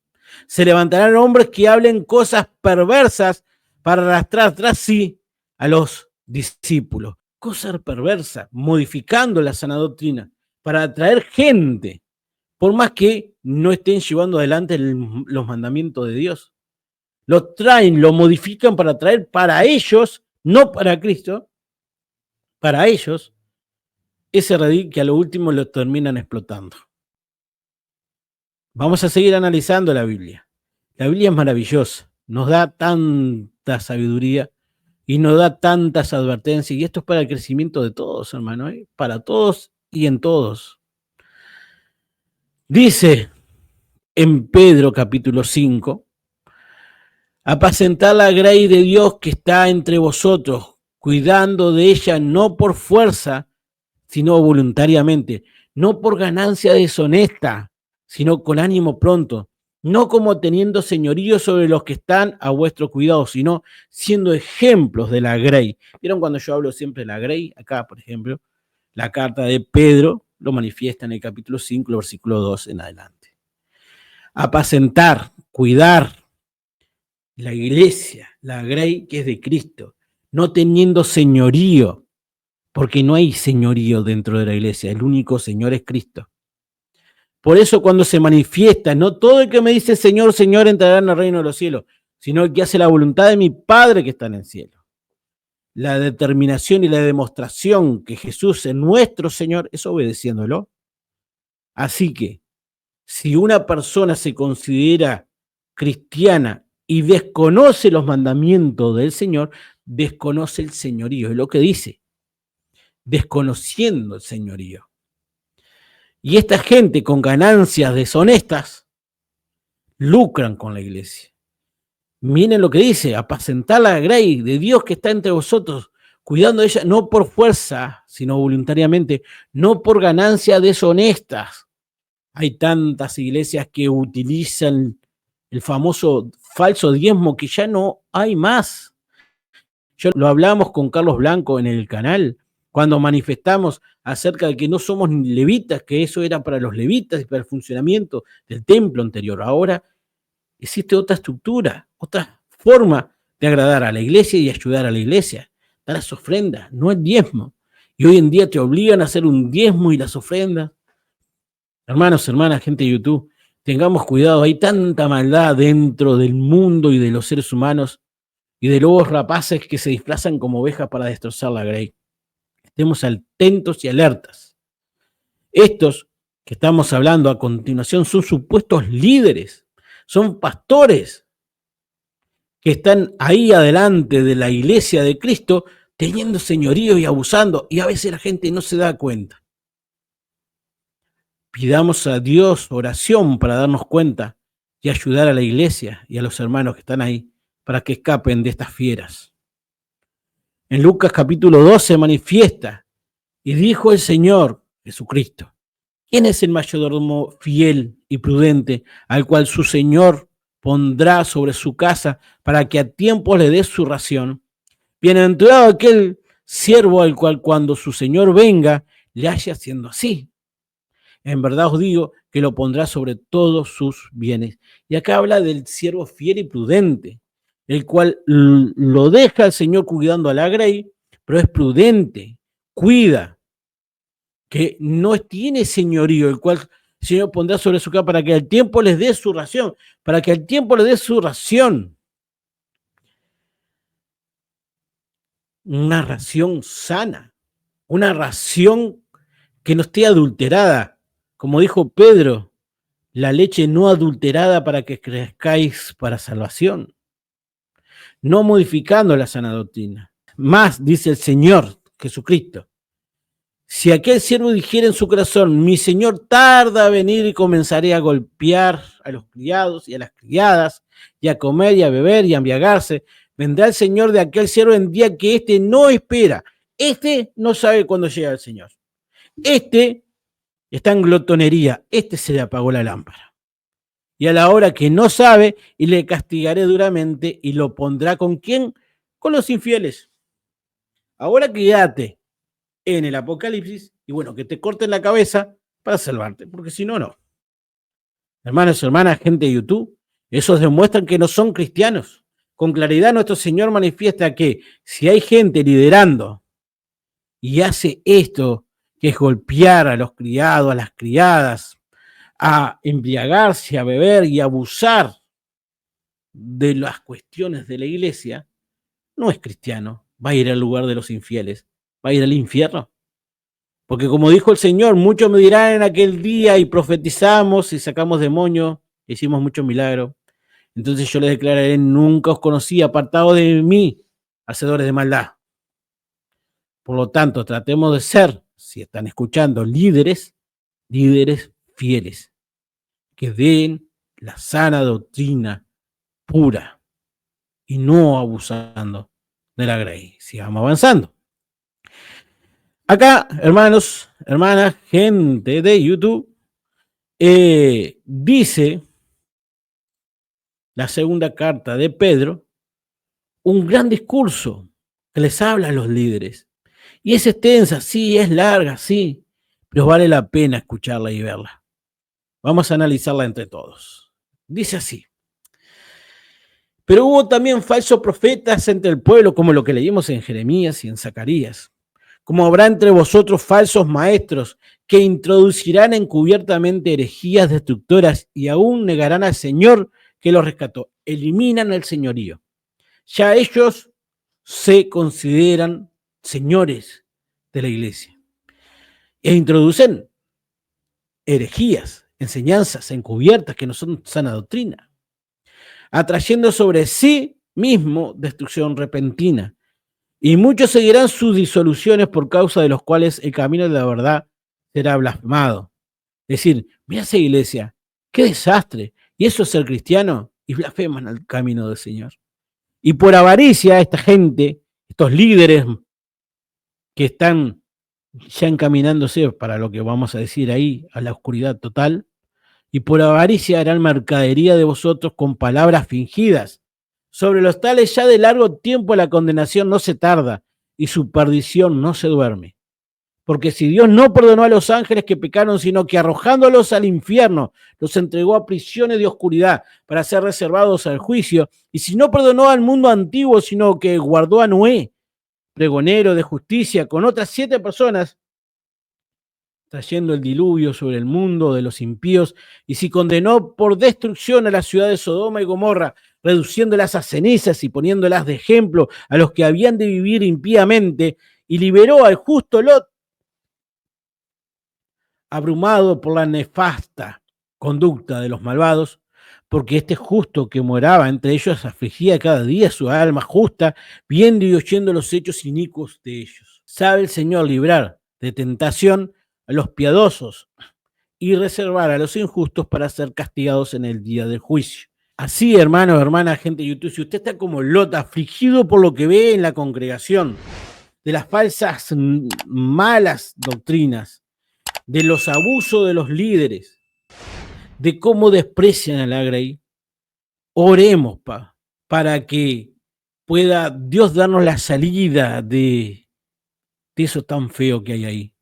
se levantarán hombres que hablen cosas perversas para arrastrar tras sí a los discípulos. Cosas perversas, modificando la sana doctrina para atraer gente, por más que no estén llevando adelante los mandamientos de Dios. Lo traen, lo modifican para traer para ellos, no para Cristo, para ellos, ese redil que a lo último lo terminan explotando. Vamos a seguir analizando la Biblia. La Biblia es maravillosa, nos da tanta sabiduría y nos da tantas advertencias, y esto es para el crecimiento de todos, hermano, para todos y en todos. Dice en Pedro capítulo 5, apacentad la grey de Dios que está entre vosotros, cuidando de ella no por fuerza, sino voluntariamente, no por ganancia deshonesta, sino con ánimo pronto, no como teniendo señorío sobre los que están a vuestro cuidado, sino siendo ejemplos de la grey. ¿Vieron cuando yo hablo siempre de la grey? Acá, por ejemplo, la carta de Pedro lo manifiesta en el capítulo 5, versículo 2 en adelante. Apacentar, cuidar la iglesia, la grey que es de Cristo, no teniendo señorío, porque no hay señorío dentro de la iglesia, el único Señor es Cristo. Por eso cuando se manifiesta, no todo el que me dice Señor, Señor entrará en el reino de los cielos, sino el que hace la voluntad de mi Padre que está en el cielo. La determinación y la demostración que Jesús es nuestro Señor es obedeciéndolo. Así que, si una persona se considera cristiana y desconoce los mandamientos del Señor, desconoce el señorío, es lo que dice, desconociendo el señorío. Y esta gente con ganancias deshonestas lucran con la iglesia. Miren lo que dice, apacentar la grey de Dios que está entre vosotros, cuidando de ella, no por fuerza, sino voluntariamente, no por ganancias deshonestas. Hay tantas iglesias que utilizan el famoso falso diezmo que ya no hay más. Yo lo hablamos con Carlos Blanco en el canal, cuando manifestamos acerca de que no somos levitas, que eso era para los levitas y para el funcionamiento del templo anterior. Ahora existe otra estructura, otra forma de agradar a la iglesia y ayudar a la iglesia. Dar las ofrendas, no el diezmo. Y hoy en día te obligan a hacer un diezmo y las ofrendas. Hermanos, hermanas, gente de YouTube, tengamos cuidado. Hay tanta maldad dentro del mundo y de los seres humanos y de lobos rapaces que se disfrazan como ovejas para destrozar la grey. Estemos atentos y alertas. Estos que estamos hablando a continuación son supuestos líderes, son pastores que están ahí adelante de la iglesia de Cristo teniendo señorío y abusando, y a veces la gente no se da cuenta. Pidamos a Dios oración para darnos cuenta y ayudar a la iglesia y a los hermanos que están ahí para que escapen de estas fieras. En Lucas capítulo 12 manifiesta, y dijo el Señor Jesucristo: ¿quién es el mayordomo fiel y prudente al cual su Señor pondrá sobre su casa para que a tiempo le dé su ración? Bienaventurado aquel siervo al cual cuando su Señor venga le haya haciendo así. En verdad os digo que lo pondrá sobre todos sus bienes. Y acá habla del siervo fiel y prudente, el cual lo deja el Señor cuidando a la grey, pero es prudente, cuida, que no tiene señorío, el cual el Señor pondrá sobre su casa para que al tiempo les dé su ración, para que al tiempo les dé su ración. Una ración sana, una ración que no esté adulterada. Como dijo Pedro, la leche no adulterada para que crezcáis para salvación, no modificando la sana doctrina. Más, dice el Señor Jesucristo, si aquel siervo dijera en su corazón, mi Señor tarda a venir y comenzaré a golpear a los criados y a las criadas, y a comer y a beber y a embriagarse, vendrá el Señor de aquel siervo en día que éste no espera. Este no sabe cuándo llega el Señor. Este está en glotonería. Este se le apagó la lámpara. Y a la hora que no sabe, y le castigaré duramente, y lo pondrá ¿con quién? Con los infieles. Ahora quédate en el Apocalipsis, y bueno, que te corten la cabeza para salvarte, porque si no, no. Hermanos y hermanas, gente de YouTube, esos demuestran que no son cristianos. Con claridad nuestro Señor manifiesta que si hay gente liderando y hace esto, que es golpear a los criados, a las criadas, a embriagarse, a beber y a abusar de las cuestiones de la iglesia, no es cristiano, va a ir al lugar de los infieles, va a ir al infierno. Porque como dijo el Señor, muchos me dirán en aquel día y profetizamos y sacamos demonios, hicimos muchos milagros. Entonces yo les declararé, nunca os conocí, apartados de mí, hacedores de maldad. Por lo tanto, tratemos de ser, si están escuchando, líderes fieles, que den la sana doctrina pura y no abusando de la grey. Sigamos avanzando. Acá, hermanos, hermanas, gente de YouTube, dice la segunda carta de Pedro, un gran discurso que les habla a los líderes. Y es extensa, sí, es larga, sí, pero vale la pena escucharla y verla. Vamos a analizarla entre todos. Dice así: pero hubo también falsos profetas entre el pueblo, como lo que leímos en Jeremías y en Zacarías. Como habrá entre vosotros falsos maestros que introducirán encubiertamente herejías destructoras y aún negarán al Señor que los rescató. Eliminan el señorío. Ya ellos se consideran señores de la iglesia e introducen herejías, enseñanzas encubiertas que no son sana doctrina, atrayendo sobre sí mismo destrucción repentina. Y muchos seguirán sus disoluciones por causa de los cuales el camino de la verdad será blasfemado. Decir, mira esa iglesia, qué desastre. Y eso es ser cristiano, y blasfeman al camino del Señor. Y por avaricia, esta gente, estos líderes que están ya encaminándose para lo que vamos a decir ahí, a la oscuridad total, y por avaricia harán mercadería de vosotros con palabras fingidas. Sobre los tales ya de largo tiempo la condenación no se tarda, y su perdición no se duerme. Porque si Dios no perdonó a los ángeles que pecaron, sino que arrojándolos al infierno, los entregó a prisiones de oscuridad para ser reservados al juicio, y si no perdonó al mundo antiguo, sino que guardó a Noé, pregonero de justicia, con otras 7 personas, trayendo el diluvio sobre el mundo de los impíos, y si condenó por destrucción a la ciudad de Sodoma y Gomorra, reduciéndolas a cenizas y poniéndolas de ejemplo a los que habían de vivir impíamente, y liberó al justo Lot, abrumado por la nefasta conducta de los malvados, porque este justo que moraba entre ellos afligía cada día su alma justa, viendo y oyendo los hechos inicuos de ellos. Sabe el Señor librar de tentación a los piadosos y reservar a los injustos para ser castigados en el día del juicio. Así, hermanos, hermanas, gente de YouTube, si usted está como Lot, afligido por lo que ve en la congregación, de las falsas, malas doctrinas, de los abusos de los líderes, de cómo desprecian a la Grey, oremos para que pueda Dios darnos la salida de eso tan feo que hay ahí.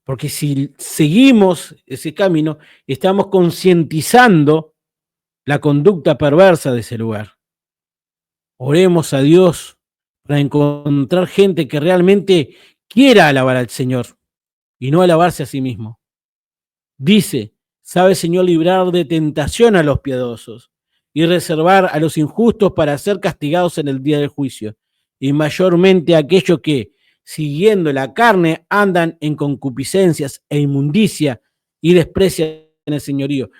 Porque si seguimos ese camino, estamos concientizando la conducta perversa de ese lugar. Oremos a Dios para encontrar gente que realmente quiera alabar al Señor y no alabarse a sí mismo. Dice, sabe Señor librar de tentación a los piadosos y reservar a los injustos para ser castigados en el día del juicio, y mayormente a aquellos que, siguiendo la carne, andan en concupiscencias e inmundicia y desprecian el señorío.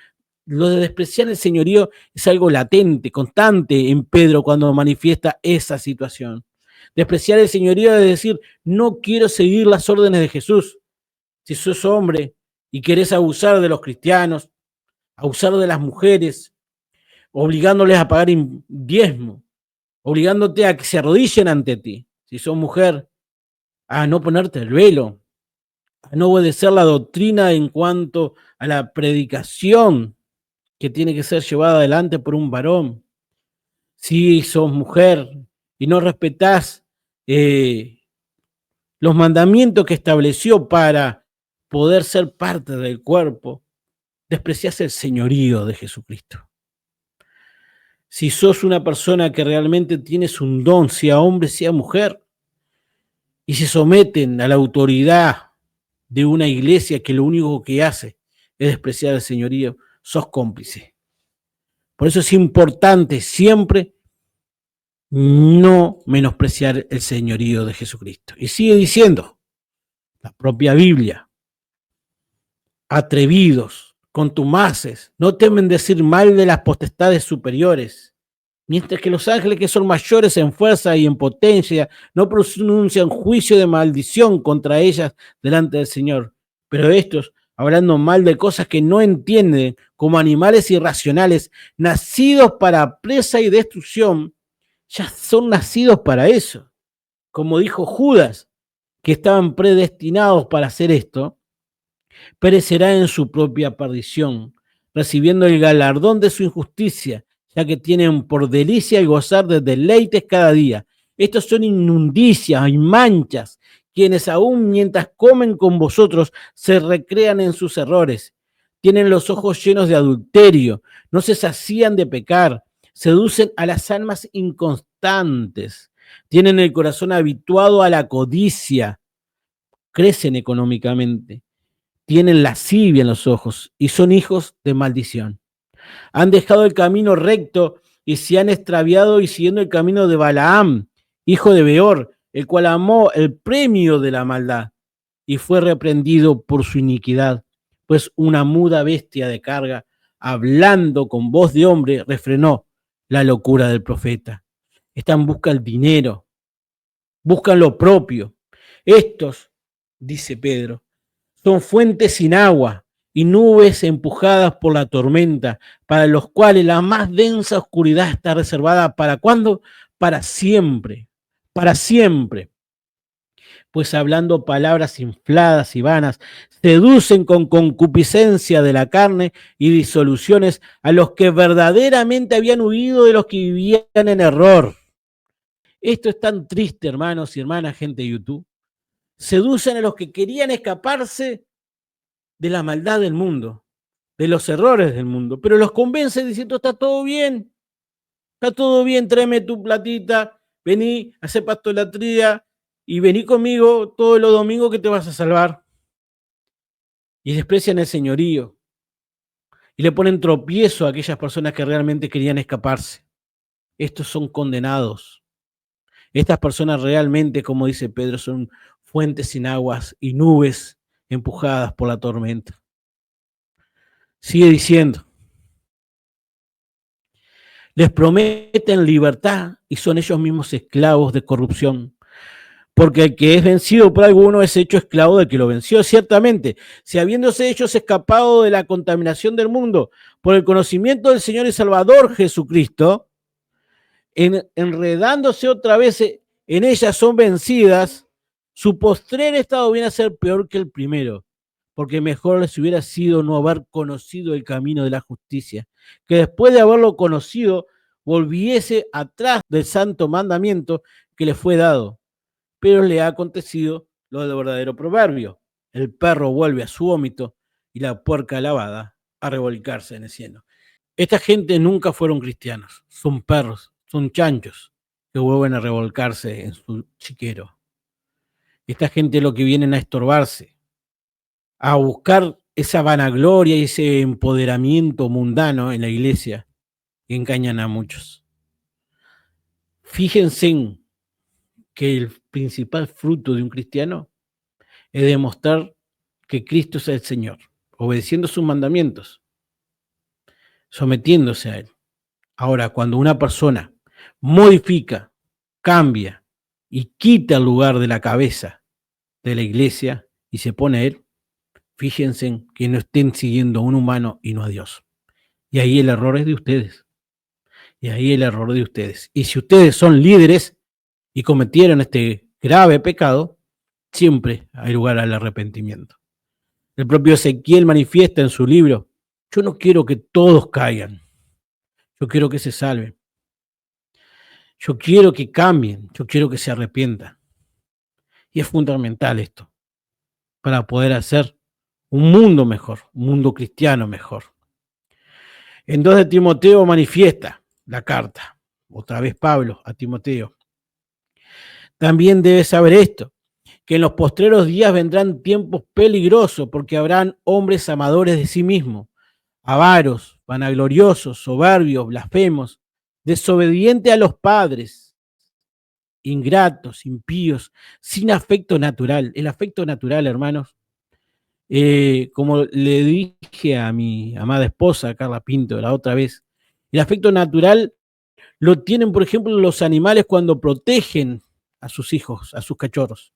Lo de despreciar el señorío es algo latente, constante en Pedro cuando manifiesta esa situación. Despreciar el señorío es decir, no quiero seguir las órdenes de Jesús. Si sos hombre y querés abusar de los cristianos, abusar de las mujeres, obligándoles a pagar diezmo, obligándote a que se arrodillen ante ti, si sos mujer, a no ponerte el velo, a no obedecer la doctrina en cuanto a la predicación que tiene que ser llevada adelante por un varón. Si sos mujer y no respetás los mandamientos que estableció para poder ser parte del cuerpo, despreciás el señorío de Jesucristo. Si sos una persona que realmente tienes un don, sea hombre, sea mujer, y se someten a la autoridad de una iglesia que lo único que hace es despreciar el señorío, sos cómplice. Por eso es importante siempre no menospreciar el señorío de Jesucristo. Y sigue diciendo la propia Biblia, atrevidos, contumaces, no temen decir mal de las potestades superiores, mientras que los ángeles que son mayores en fuerza y en potencia no pronuncian juicio de maldición contra ellas delante del Señor. Pero estos, hablando mal de cosas que no entienden, como animales irracionales, nacidos para presa y destrucción, ya son nacidos para eso. Como dijo Judas, que estaban predestinados para hacer esto, perecerá en su propia perdición, recibiendo el galardón de su injusticia, ya que tienen por delicia el gozar de deleites cada día. Estos son inmundicias y manchas, quienes aún mientras comen con vosotros se recrean en sus errores. Tienen los ojos llenos de adulterio, no se sacían de pecar, seducen a las almas inconstantes, tienen el corazón habituado a la codicia, crecen económicamente, tienen lascivia en los ojos y son hijos de maldición. Han dejado el camino recto y se han extraviado y siguiendo el camino de Balaam, hijo de Beor, el cual amó el premio de la maldad y fue reprendido por su iniquidad, pues una muda bestia de carga, hablando con voz de hombre, refrenó la locura del profeta. Están buscando el dinero, buscan lo propio. Estos, dice Pedro, son fuentes sin agua, y nubes empujadas por la tormenta, para los cuales la más densa oscuridad está reservada ¿para cuándo? Para siempre, para siempre. Pues hablando palabras infladas y vanas, seducen con concupiscencia de la carne y disoluciones a los que verdaderamente habían huido de los que vivían en error. Esto es tan triste, hermanos y hermanas, gente de YouTube. Seducen a los que querían escaparse de la maldad del mundo, de los errores del mundo, pero los convence diciendo, está todo bien, tráeme tu platita, vení, hacé pastolatría y vení conmigo todos los domingos que te vas a salvar. Y desprecian el señorío y le ponen tropiezo a aquellas personas que realmente querían escaparse. Estos son condenados. Estas personas realmente, como dice Pedro, son fuentes sin aguas y nubes empujadas por la tormenta. Sigue diciendo, les prometen libertad y son ellos mismos esclavos de corrupción, porque el que es vencido por alguno es hecho esclavo del que lo venció. Ciertamente, si habiéndose ellos escapado de la contaminación del mundo por el conocimiento del Señor y Salvador Jesucristo, enredándose otra vez en ellas son vencidas, su postrer estado viene a ser peor que el primero, porque mejor les hubiera sido no haber conocido el camino de la justicia, que después de haberlo conocido, volviese atrás del santo mandamiento que le fue dado. Pero le ha acontecido lo del verdadero proverbio: el perro vuelve a su vómito y la puerca lavada a revolcarse en el cielo. Esta gente nunca fueron cristianos, son perros, son chanchos que vuelven a revolcarse en su chiquero. Esta gente lo que vienen a estorbarse, a buscar esa vanagloria y ese empoderamiento mundano en la iglesia, y engañan a muchos. Fíjense en que el principal fruto de un cristiano es demostrar que Cristo es el Señor, obedeciendo sus mandamientos, sometiéndose a Él. Ahora, cuando una persona modifica, cambia y quita el lugar de la cabeza de la iglesia y se pone a Él, fíjense en que no estén siguiendo a un humano y no a Dios. Y ahí el error es de ustedes. Y si ustedes son líderes y cometieron este grave pecado, siempre hay lugar al arrepentimiento. El propio Ezequiel manifiesta en su libro, yo no quiero que todos caigan, yo quiero que se salven, yo quiero que cambien, yo quiero que se arrepientan. Y es fundamental esto, para poder hacer un mundo mejor, un mundo cristiano mejor. En 2 de Timoteo manifiesta la carta, otra vez Pablo a Timoteo. También debes saber esto, que en los postreros días vendrán tiempos peligrosos, porque habrán hombres amadores de sí mismos, avaros, vanagloriosos, soberbios, blasfemos, desobedientes a los padres, ingratos, impíos, sin afecto natural. El afecto natural, hermanos, como le dije a mi amada esposa, Carla Pinto, la otra vez, el afecto natural lo tienen, por ejemplo, los animales cuando protegen a sus hijos, a sus cachorros.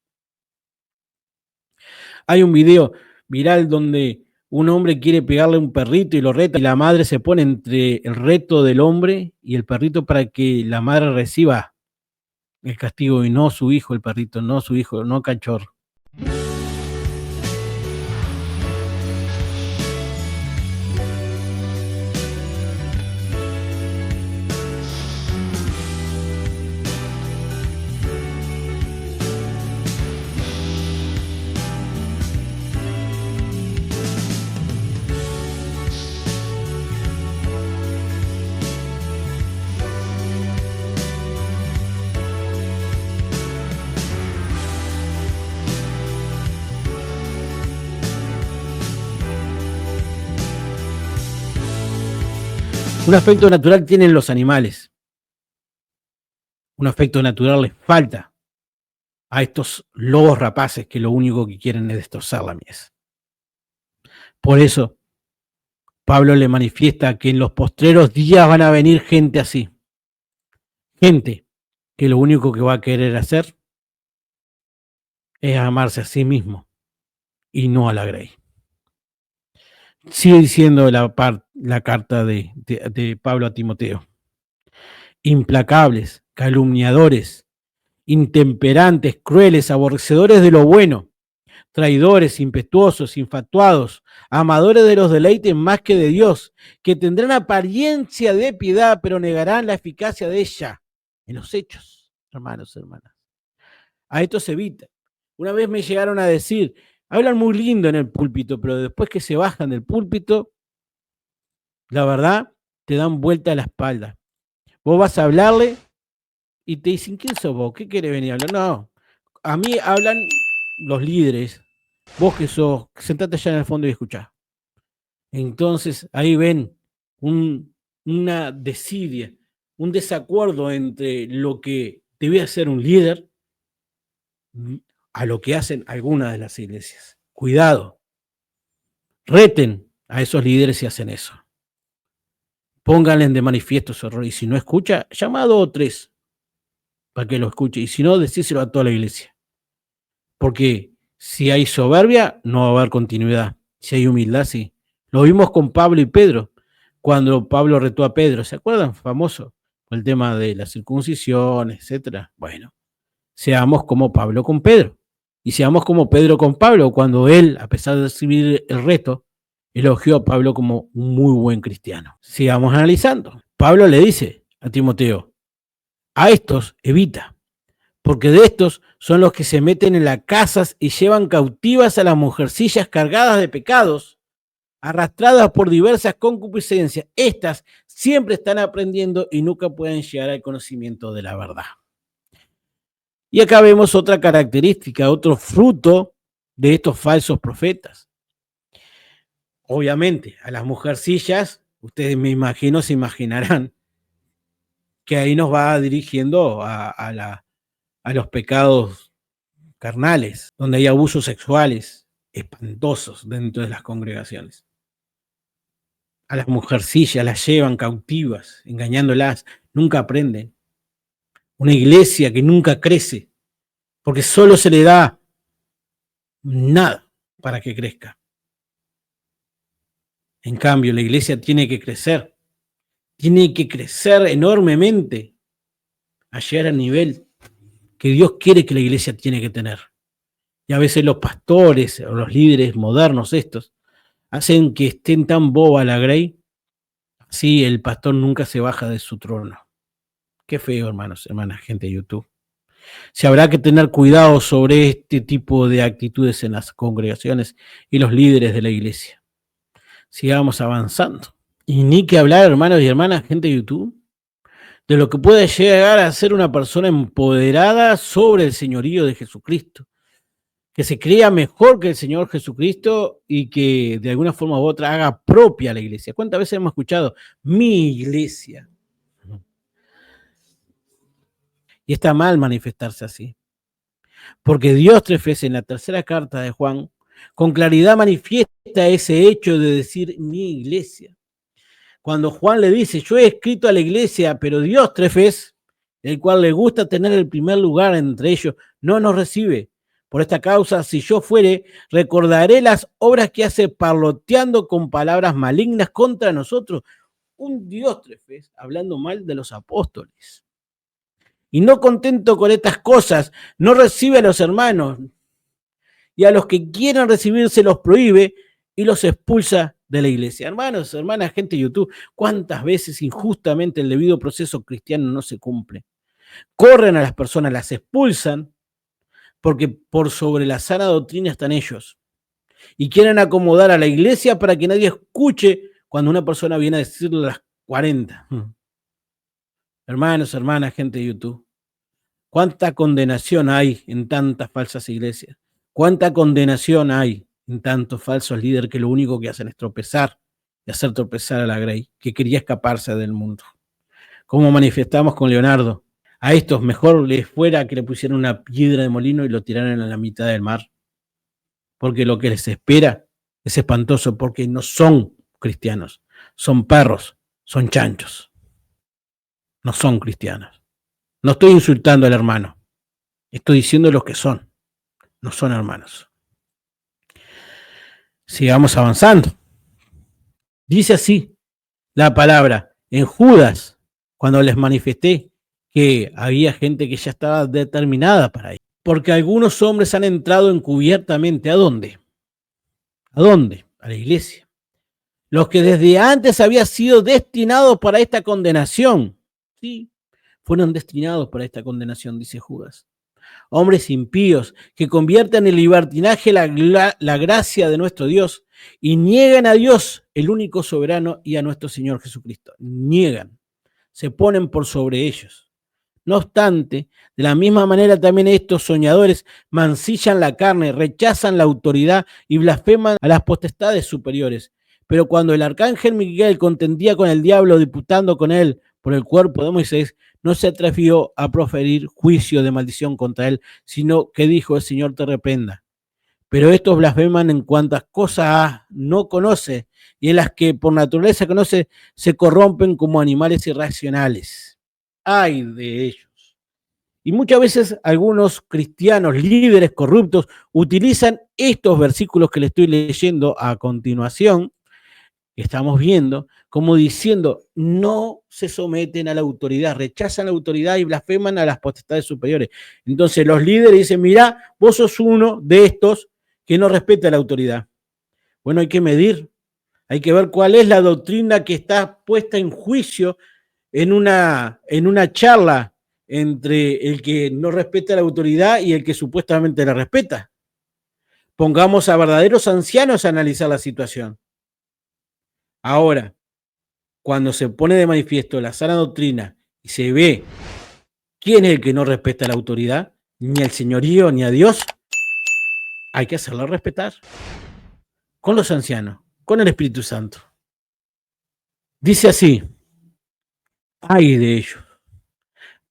Hay un video viral donde un hombre quiere pegarle a un perrito y lo reta, y la madre se pone entre el reto del hombre y el perrito para que la madre reciba el castigo y no su hijo, el perrito, no su hijo, no cachorro. Un afecto natural tienen los animales. Un afecto natural les falta a estos lobos rapaces que lo único que quieren es destrozar la mies. Por eso, Pablo le manifiesta que en los postreros días van a venir gente así. Gente que lo único que va a querer hacer es amarse a sí mismo y no a la grey. Sigue diciendo la carta de Pablo a Timoteo. Implacables, calumniadores, intemperantes, crueles, aborrecedores de lo bueno, traidores, impetuosos, infatuados, amadores de los deleites más que de Dios, que tendrán apariencia de piedad, pero negarán la eficacia de ella en los hechos, hermanos, hermanas. A esto se evita. Una vez me llegaron a decir, hablan muy lindo en el púlpito, pero después que se bajan del púlpito, la verdad, te dan vuelta a la espalda. Vos vas a hablarle y te dicen, ¿quién sos vos? ¿Qué querés venir a hablar? No, a mí hablan los líderes. Vos que sos, sentate allá en el fondo y escuchá. Entonces ahí ven una desidia, un desacuerdo entre lo que debe hacer un líder a lo que hacen algunas de las iglesias. Cuidado, reten a esos líderes si hacen eso. Pónganle de manifiesto su error. Y si no escucha, llama a 2 o 3 para que lo escuche. Y si no, decíselo a toda la iglesia. Porque si hay soberbia, no va a haber continuidad. Si hay humildad, sí. Lo vimos con Pablo y Pedro, cuando Pablo retó a Pedro. ¿Se acuerdan? Famoso. El tema de la circuncisión, etcétera. Bueno, seamos como Pablo con Pedro. Y seamos como Pedro con Pablo, cuando él, a pesar de recibir el reto, elogió a Pablo como un muy buen cristiano. Sigamos analizando. Pablo le dice a Timoteo, a estos evita, porque de estos son los que se meten en las casas y llevan cautivas a las mujercillas cargadas de pecados, arrastradas por diversas concupiscencias. Estas siempre están aprendiendo y nunca pueden llegar al conocimiento de la verdad. Y acá vemos otra característica, otro fruto de estos falsos profetas. Obviamente, a las mujercillas, ustedes me imagino, se imaginarán que ahí nos va dirigiendo a los pecados carnales, donde hay abusos sexuales espantosos dentro de las congregaciones. A las mujercillas las llevan cautivas, engañándolas, nunca aprenden. Una iglesia que nunca crece, porque solo se le da nada para que crezca. En cambio, la iglesia tiene que crecer enormemente a llegar al nivel que Dios quiere que la iglesia tiene que tener. Y a veces los pastores o los líderes modernos estos hacen que estén tan boba la grey, así el pastor nunca se baja de su trono. Qué feo, hermanos, hermanas, gente de YouTube. Se habrá que tener cuidado sobre este tipo de actitudes en las congregaciones y los líderes de la iglesia. Sigamos avanzando. Y ni que hablar, hermanos y hermanas, gente de YouTube, de lo que puede llegar a ser una persona empoderada sobre el señorío de Jesucristo, que se crea mejor que el Señor Jesucristo y que de alguna forma u otra haga propia la iglesia. ¿Cuántas veces hemos escuchado mi iglesia? Y está mal manifestarse así, porque Dios 3 veces en la tercera carta de Juan con claridad manifiesta ese hecho de decir mi iglesia. Cuando Juan le dice, yo he escrito a la iglesia, pero Dios 3 veces, el cual le gusta tener el primer lugar entre ellos, no nos recibe. Por esta causa, si yo fuere, recordaré las obras que hace parloteando con palabras malignas contra nosotros. Un Dios 3 veces hablando mal de los apóstoles. Y no contento con estas cosas, no recibe a los hermanos. Y a los que quieran recibir se los prohíbe y los expulsa de la iglesia. Hermanos, hermanas, gente de YouTube, ¿cuántas veces injustamente el debido proceso cristiano no se cumple? Corren a las personas, las expulsan, porque por sobre la sana doctrina están ellos. Y quieren acomodar a la iglesia para que nadie escuche cuando una persona viene a decirle las 40. Hermanos, hermanas, gente de YouTube, ¿cuánta condenación hay en tantas falsas iglesias? ¿Cuánta condenación hay en tantos falsos líderes que lo único que hacen es tropezar y hacer tropezar a la grey, que quería escaparse del mundo? Como manifestamos con Leonardo, a estos mejor les fuera que le pusieran una piedra de molino y lo tiraran a la mitad del mar, porque lo que les espera es espantoso, porque no son cristianos, son perros, son chanchos, no son cristianos. No estoy insultando al hermano, estoy diciendo los que son, no son hermanos. Sigamos avanzando. Dice así la palabra en Judas, cuando les manifesté que había gente que ya estaba determinada para ir. Porque algunos hombres han entrado encubiertamente. ¿A dónde? ¿A dónde? A la iglesia. Los que desde antes habían sido destinados para esta condenación. Sí, fueron destinados para esta condenación, dice Judas. Hombres impíos que convierten en libertinaje la gracia de nuestro Dios y niegan a Dios, el único soberano, y a nuestro Señor Jesucristo. Niegan, se ponen por sobre ellos. No obstante, de la misma manera también estos soñadores mancillan la carne, rechazan la autoridad y blasfeman a las potestades superiores. Pero cuando el arcángel Miguel contendía con el diablo, disputando con él por el cuerpo de Moisés, no se atrevió a proferir juicio de maldición contra él, sino que dijo: el Señor te reprenda. Pero estos blasfeman en cuantas cosas no conoce, y en las que por naturaleza conoce, se corrompen como animales irracionales. ¡Ay de ellos! Y muchas veces algunos cristianos, líderes corruptos, utilizan estos versículos que le estoy leyendo a continuación, que estamos viendo, como diciendo: no se someten a la autoridad, rechazan la autoridad y blasfeman a las potestades superiores. Entonces los líderes dicen: mirá, vos sos uno de estos que no respeta la autoridad. Bueno, hay que medir, hay que ver cuál es la doctrina que está puesta en juicio en una charla entre el que no respeta la autoridad y el que supuestamente la respeta. Pongamos a verdaderos ancianos a analizar la situación. Ahora, cuando se pone de manifiesto la sana doctrina y se ve quién es el que no respeta la autoridad, ni al señorío ni a Dios, hay que hacerlo respetar. Con los ancianos, con el Espíritu Santo. Dice así: ay de ellos,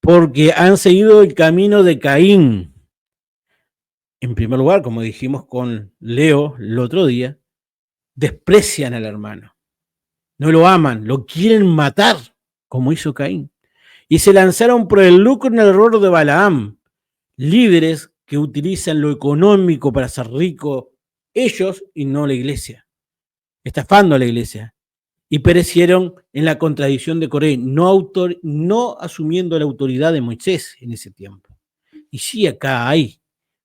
porque han seguido el camino de Caín. En primer lugar, como dijimos con Leo el otro día, desprecian al hermano. No lo aman, lo quieren matar, como hizo Caín. Y se lanzaron por el lucro en el error de Balaam, líderes que utilizan lo económico para ser ricos ellos y no la iglesia, estafando a la iglesia. Y perecieron en la contradicción de Coré, no asumiendo la autoridad de Moisés en ese tiempo. Y sí, acá hay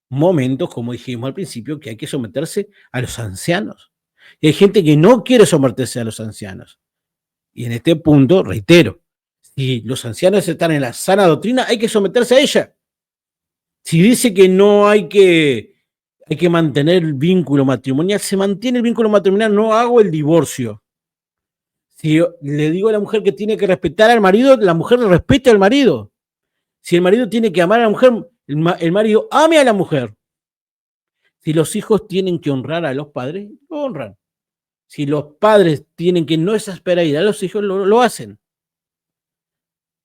momentos, como dijimos al principio, que hay que someterse a los ancianos. Y hay gente que no quiere someterse a los ancianos. Y en este punto, reitero, si los ancianos están en la sana doctrina, hay que someterse a ella. Si dice que no hay que mantener el vínculo matrimonial, se mantiene el vínculo matrimonial, no hago el divorcio. Si yo le digo a la mujer que tiene que respetar al marido, la mujer respete al marido. Si el marido tiene que amar a la mujer, el marido ame a la mujer. Si los hijos tienen que honrar a los padres, lo honran. Si los padres tienen que no exasperar a los hijos, lo hacen.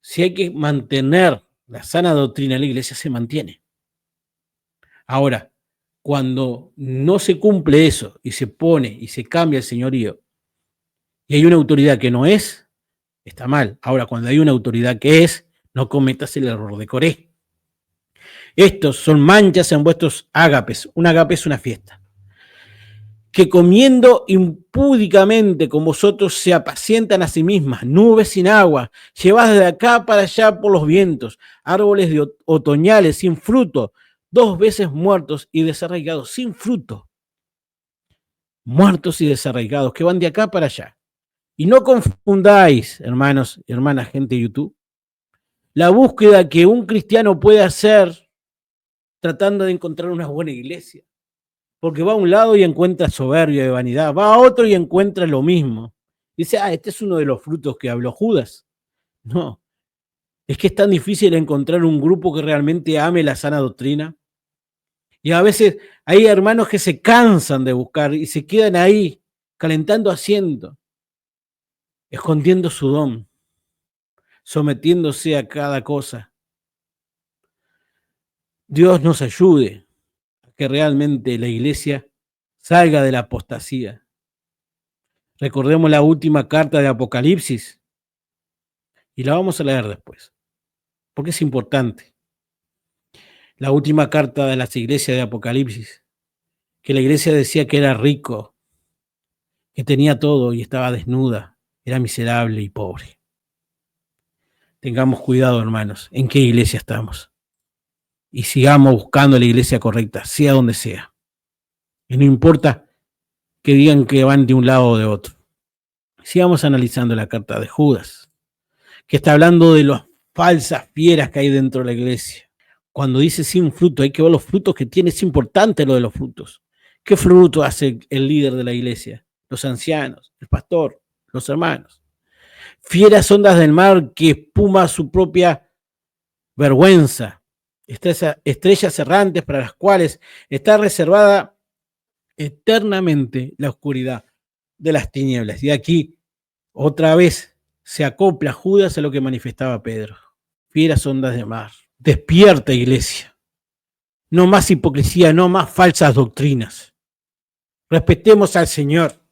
Si hay que mantener la sana doctrina de la iglesia, se mantiene. Ahora, cuando no se cumple eso y se pone y se cambia el señorío y hay una autoridad que no es, está mal. Ahora, cuando hay una autoridad que es, no cometas el error de Coré. Estos son manchas en vuestros ágapes. Un ágape es una fiesta. Que comiendo impúdicamente con vosotros se apacientan a sí mismas, nubes sin agua, llevadas de acá para allá por los vientos, árboles de otoñales sin fruto, 2 veces muertos y desarraigados, sin fruto. Muertos y desarraigados, que van de acá para allá. Y no confundáis, hermanos y hermanas, gente de YouTube, la búsqueda que un cristiano puede hacer tratando de encontrar una buena iglesia. Porque va a un lado y encuentra soberbia y vanidad, va a otro y encuentra lo mismo. Dice: este es uno de los frutos que habló Judas. No, es que es tan difícil encontrar un grupo que realmente ame la sana doctrina. Y a veces hay hermanos que se cansan de buscar y se quedan ahí calentando asiento, escondiendo su don, sometiéndose a cada cosa. Dios nos ayude a que realmente la iglesia salga de la apostasía. Recordemos la última carta de Apocalipsis y la vamos a leer después, porque es importante. La última carta de las iglesias de Apocalipsis, que la iglesia decía que era rico, que tenía todo y estaba desnuda, era miserable y pobre. Tengamos cuidado, hermanos, en qué iglesia estamos. Y sigamos buscando la iglesia correcta, sea donde sea. Y no importa que digan que van de un lado o de otro. Sigamos analizando la carta de Judas, que está hablando de las falsas fieras que hay dentro de la iglesia. Cuando dice sin fruto, hay que ver los frutos que tiene. Es importante lo de los frutos. ¿Qué fruto hace el líder de la iglesia? Los ancianos, el pastor, los hermanos. Fieras ondas del mar que espuma su propia vergüenza. Estrellas errantes para las cuales está reservada eternamente la oscuridad de las tinieblas. Y aquí otra vez se acopla Judas a lo que manifestaba Pedro. Fieras ondas de mar. Despierta, iglesia. No más hipocresía, no más falsas doctrinas. Respetemos al Señor.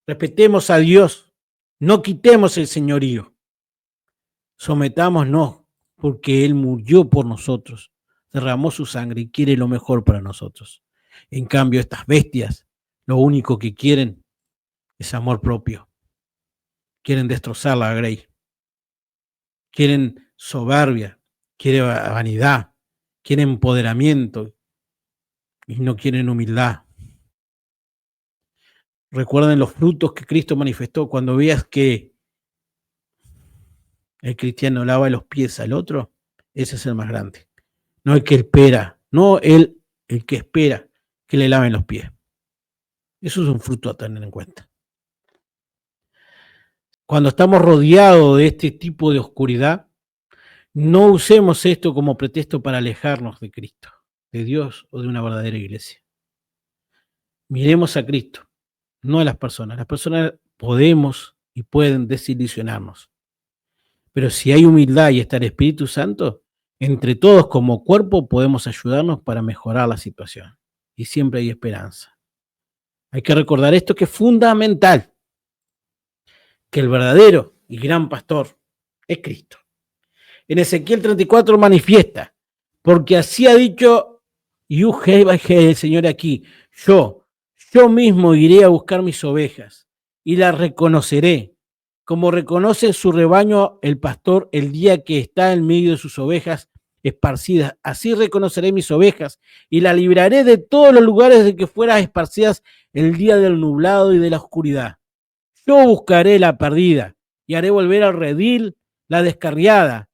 Respetemos a Dios. No quitemos el señorío. Sometámonos porque Él murió por nosotros. Derramó su sangre y quiere lo mejor para nosotros. En cambio, estas bestias, lo único que quieren es amor propio. Quieren destrozar la grey. Quieren soberbia. Quieren vanidad. Quieren empoderamiento. Y no quieren humildad. Recuerden los frutos que Cristo manifestó. Cuando veas que el cristiano lava los pies al otro, ese es el más grande. No el que espera, no el que espera que le laven los pies. Eso es un fruto a tener en cuenta. Cuando estamos rodeados de este tipo de oscuridad, no usemos esto como pretexto para alejarnos de Cristo, de Dios o de una verdadera iglesia. Miremos a Cristo, no a las personas. Las personas podemos y pueden desilusionarnos. Pero si hay humildad y está el Espíritu Santo, entre todos como cuerpo podemos ayudarnos para mejorar la situación. Y siempre hay esperanza. Hay que recordar esto que es fundamental, que el verdadero y gran pastor es Cristo. En Ezequiel 34 manifiesta, porque así ha dicho el Señor aquí, yo mismo iré a buscar mis ovejas y las reconoceré, como reconoce su rebaño el pastor el día que está en medio de sus ovejas esparcidas. Así reconoceré mis ovejas y las libraré de todos los lugares de que fueran esparcidas el día del nublado y de la oscuridad. Yo buscaré la perdida y haré volver al redil la descarriada.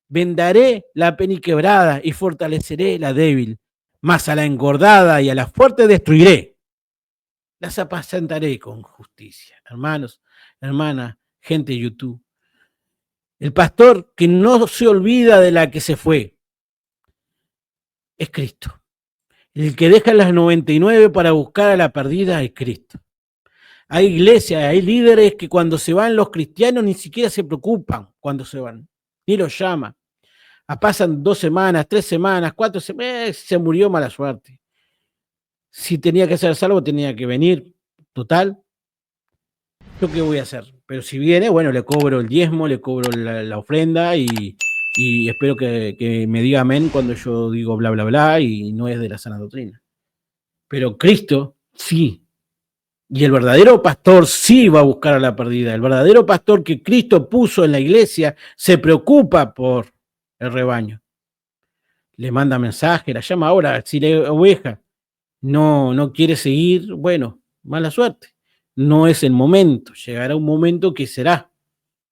Vendaré la peniquebrada y fortaleceré la débil, mas a la engordada y a la fuerte destruiré. Las apacentaré con justicia. Hermanos, hermanas, gente de YouTube. El pastor que no se olvida de la que se fue es Cristo. El que deja las 99 para buscar a la perdida es Cristo. Hay iglesias, hay líderes que cuando se van los cristianos ni siquiera se preocupan cuando se van, ni los llaman. Pasan 2 semanas, 3 semanas, 4 semanas, se murió, mala suerte. Si tenía que ser salvo, tenía que venir. Total, ¿yo qué voy a hacer? Pero si viene, bueno, le cobro el diezmo, le cobro la ofrenda y espero que me diga amén cuando yo digo bla, bla, bla y no es de la sana doctrina. Pero Cristo sí. Y el verdadero pastor sí va a buscar a la perdida. El verdadero pastor que Cristo puso en la iglesia se preocupa por el rebaño. Le manda mensaje, la llama ahora. Si la oveja no quiere seguir, bueno, mala suerte. No es el momento. Llegará un momento que será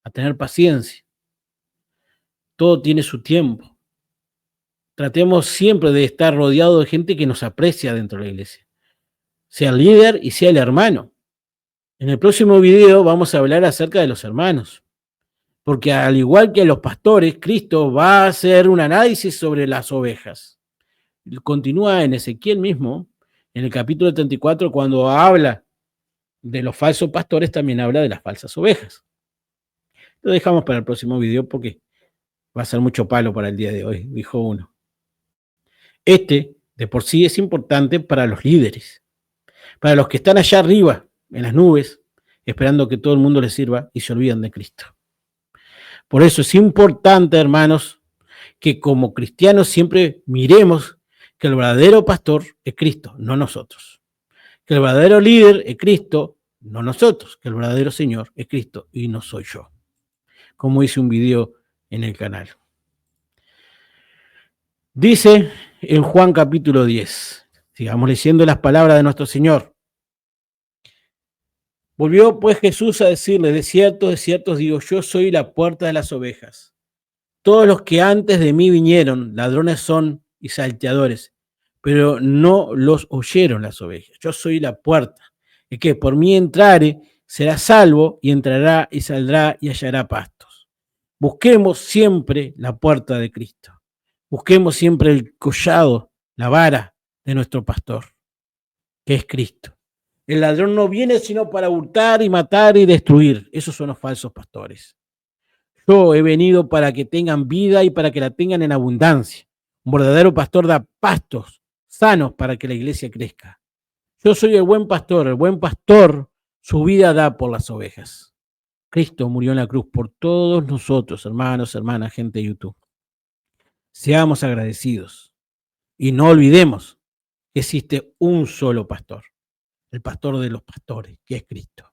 a tener paciencia. Todo tiene su tiempo. Tratemos siempre de estar rodeado de gente que nos aprecia dentro de la iglesia. Sea el líder y sea el hermano. En el próximo video vamos a hablar acerca de los hermanos. Porque al igual que los pastores, Cristo va a hacer un análisis sobre las ovejas. Continúa en Ezequiel mismo, en el capítulo 34, cuando habla de los falsos pastores, también habla de las falsas ovejas. Lo dejamos para el próximo video porque va a ser mucho palo para el día de hoy, dijo uno. De por sí, es importante para los líderes, para los que están allá arriba, en las nubes, esperando que todo el mundo les sirva y se olvidan de Cristo. Por eso es importante, hermanos, que como cristianos siempre miremos que el verdadero pastor es Cristo, no nosotros. Que el verdadero líder es Cristo, no nosotros, que el verdadero Señor es Cristo y no soy yo, como hice un video en el canal. Dice en Juan capítulo 10, sigamos leyendo las palabras de nuestro Señor. Volvió pues Jesús a decirle, de cierto os digo, yo soy la puerta de las ovejas. Todos los que antes de mí vinieron, ladrones son y salteadores, pero no los oyeron las ovejas. Yo soy la puerta. El que por mí entrare será salvo y entrará y saldrá y hallará pastos. Busquemos siempre la puerta de Cristo. Busquemos siempre el collado, la vara de nuestro pastor, que es Cristo. El ladrón no viene sino para hurtar y matar y destruir. Esos son los falsos pastores. Yo he venido para que tengan vida y para que la tengan en abundancia. Un verdadero pastor da pastos sanos para que la iglesia crezca. Yo soy el buen pastor su vida da por las ovejas. Cristo murió en la cruz por todos nosotros, hermanos, hermanas, gente de YouTube. Seamos agradecidos y no olvidemos que existe un solo pastor, el pastor de los pastores, que es Cristo.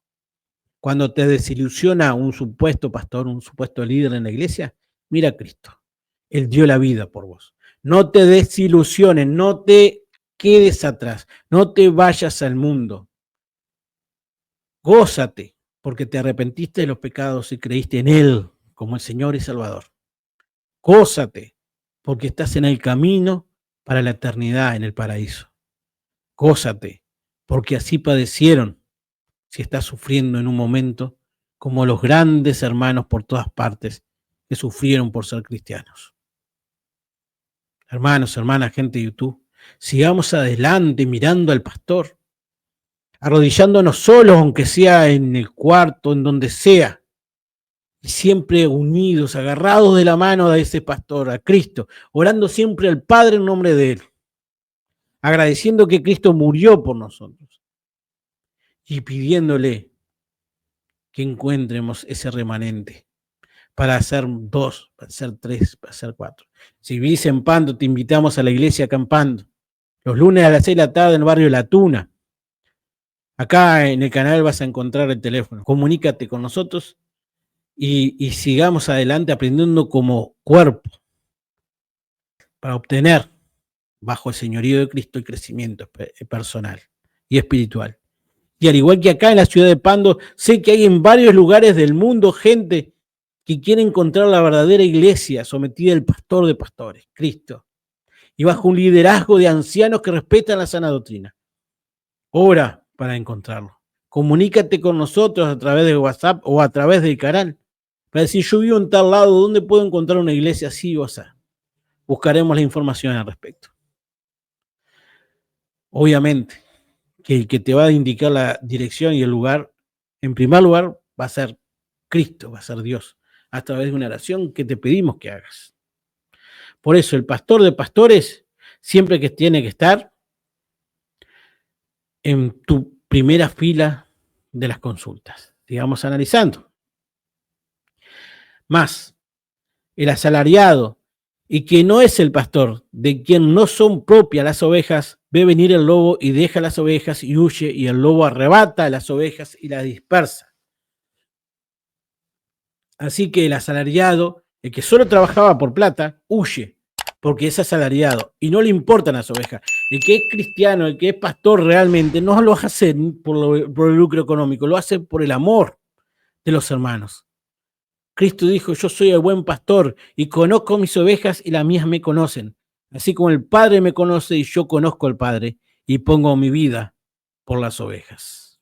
Cuando te desilusiona un supuesto pastor, un supuesto líder en la iglesia, mira a Cristo. Él dio la vida por vos. No te desilusiones, no te quedes atrás, no te vayas al mundo. Gózate, porque te arrepentiste de los pecados y creíste en Él como el Señor y Salvador. Gózate, porque estás en el camino para la eternidad en el paraíso. Gózate, porque así padecieron, si estás sufriendo en un momento, como los grandes hermanos por todas partes que sufrieron por ser cristianos. Hermanos, hermanas, gente de YouTube, sigamos adelante mirando al pastor, arrodillándonos solos, aunque sea en el cuarto, en donde sea, y siempre unidos, agarrados de la mano de ese pastor, a Cristo, orando siempre al Padre en nombre de Él, agradeciendo que Cristo murió por nosotros y pidiéndole que encuentremos ese remanente para hacer 2, para hacer 3, para hacer 4. Si vivís en Pando, te invitamos a la iglesia acampando. Los lunes a las 6 de la tarde en el barrio La Tuna. Acá en el canal vas a encontrar el teléfono. Comunícate con nosotros y sigamos adelante aprendiendo como cuerpo para obtener bajo el señorío de Cristo el crecimiento personal y espiritual. Y al igual que acá en la ciudad de Pando, sé que hay en varios lugares del mundo gente que quiere encontrar la verdadera iglesia sometida al pastor de pastores, Cristo, y bajo un liderazgo de ancianos que respetan la sana doctrina. Ora para encontrarlo. Comunícate con nosotros a través de WhatsApp o a través del canal para decir, yo vivo en tal lado, ¿dónde puedo encontrar una iglesia así o así? Buscaremos la información al respecto. Obviamente que el que te va a indicar la dirección y el lugar, en primer lugar, va a ser Cristo, va a ser Dios, a través de una oración que te pedimos que hagas. Por eso el pastor de pastores siempre que tiene que estar en tu primera fila de las consultas. Sigamos analizando. Más, el asalariado y que no es el pastor, de quien no son propias las ovejas, ve venir el lobo y deja las ovejas y huye, y el lobo arrebata las ovejas y las dispersa. Así que el asalariado, el que solo trabajaba por plata, huye, porque es asalariado y no le importan las ovejas. El que es cristiano, el que es pastor realmente, no lo hace por el lucro económico, lo hace por el amor de los hermanos. Cristo dijo, yo soy el buen pastor y conozco mis ovejas y las mías me conocen. Así como el Padre me conoce y yo conozco al Padre y pongo mi vida por las ovejas.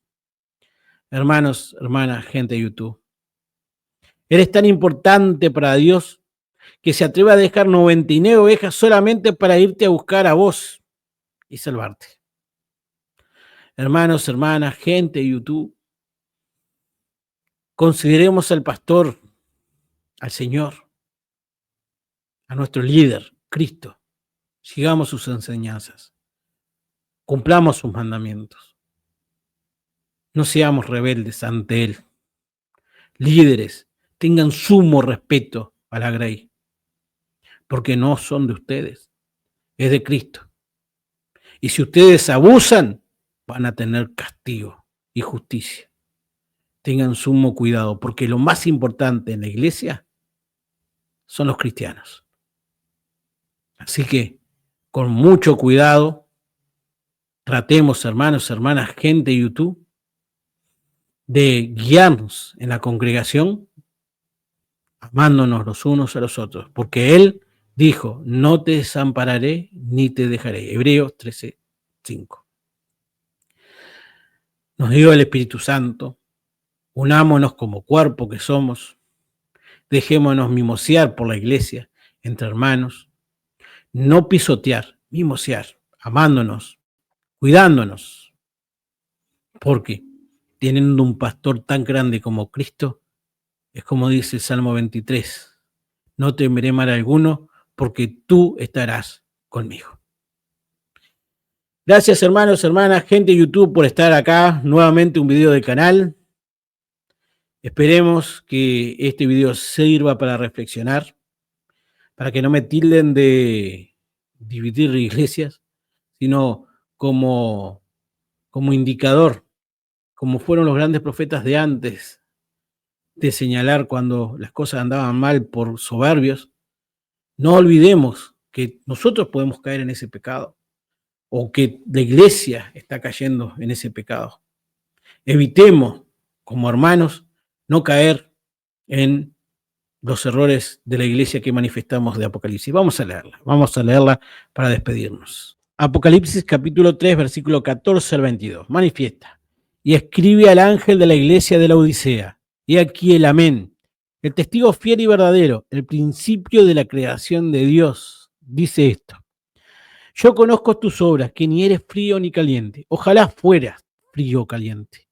Hermanos, hermanas, gente de YouTube, eres tan importante para Dios que se atreve a dejar 99 ovejas solamente para irte a buscar a vos y salvarte. Hermanos, hermanas, gente de YouTube, consideremos al pastor, al Señor, a nuestro líder, Cristo. Sigamos sus enseñanzas. Cumplamos sus mandamientos. No seamos rebeldes ante Él. Líderes, tengan sumo respeto a la grey, porque no son de ustedes, es de Cristo. Y si ustedes abusan, van a tener castigo y justicia. tengan sumo cuidado, porque lo más importante en la iglesia son los cristianos. Así que, con mucho cuidado, tratemos, hermanos, hermanas, gente de YouTube, de guiarnos en la congregación, amándonos los unos a los otros, porque Él dijo, no te desampararé ni te dejaré. Hebreos 13:5. Nos dio el Espíritu Santo, unámonos como cuerpo que somos, dejémonos mimosear por la iglesia, entre hermanos, no pisotear, mimosear, amándonos, cuidándonos, porque teniendo un pastor tan grande como Cristo, es como dice el Salmo 23, no temeré mal alguno, porque tú estarás conmigo. Gracias, hermanos, hermanas, gente de YouTube, por estar acá, nuevamente un video del canal. Esperemos que este video sirva para reflexionar, para que no me tilden de dividir iglesias, sino como indicador, como fueron los grandes profetas de antes, de señalar cuando las cosas andaban mal por soberbios. No olvidemos que nosotros podemos caer en ese pecado, o que la iglesia está cayendo en ese pecado. Evitemos, como hermanos, no caer en los errores de la iglesia que manifestamos de Apocalipsis. Vamos a leerla para despedirnos. Apocalipsis capítulo 3, versículo 14 al 22. Manifiesta: y escribe al ángel de la iglesia de la Odisea, y aquí el amén, el testigo fiel y verdadero, el principio de la creación de Dios, dice esto: yo conozco tus obras, que ni eres frío ni caliente. Ojalá fueras frío o caliente.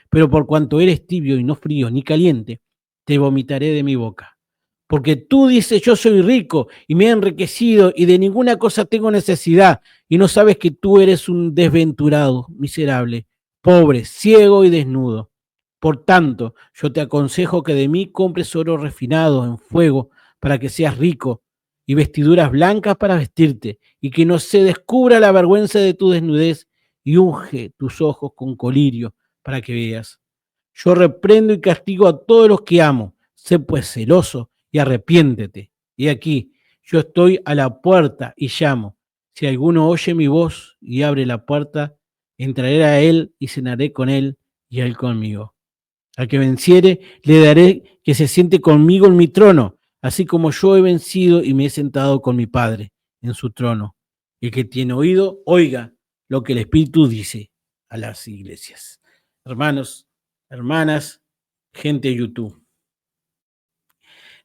Pero por cuanto eres tibio y no frío ni caliente, te vomitaré de mi boca. Porque tú dices, yo soy rico y me he enriquecido y de ninguna cosa tengo necesidad, y no sabes que tú eres un desventurado, miserable, pobre, ciego y desnudo. Por tanto, yo te aconsejo que de mí compres oro refinado en fuego para que seas rico, y vestiduras blancas para vestirte, y que no se descubra la vergüenza de tu desnudez, y unge tus ojos con colirio para que veas. Yo reprendo y castigo a todos los que amo. Sé pues celoso y arrepiéntete. Y aquí, yo estoy a la puerta y llamo. Si alguno oye mi voz y abre la puerta, entraré a él y cenaré con él y él conmigo. Al que venciere, le daré que se siente conmigo en mi trono, así como yo he vencido y me he sentado con mi Padre en su trono. El que tiene oído, oiga lo que el Espíritu dice a las iglesias. Hermanos, hermanas, gente de YouTube,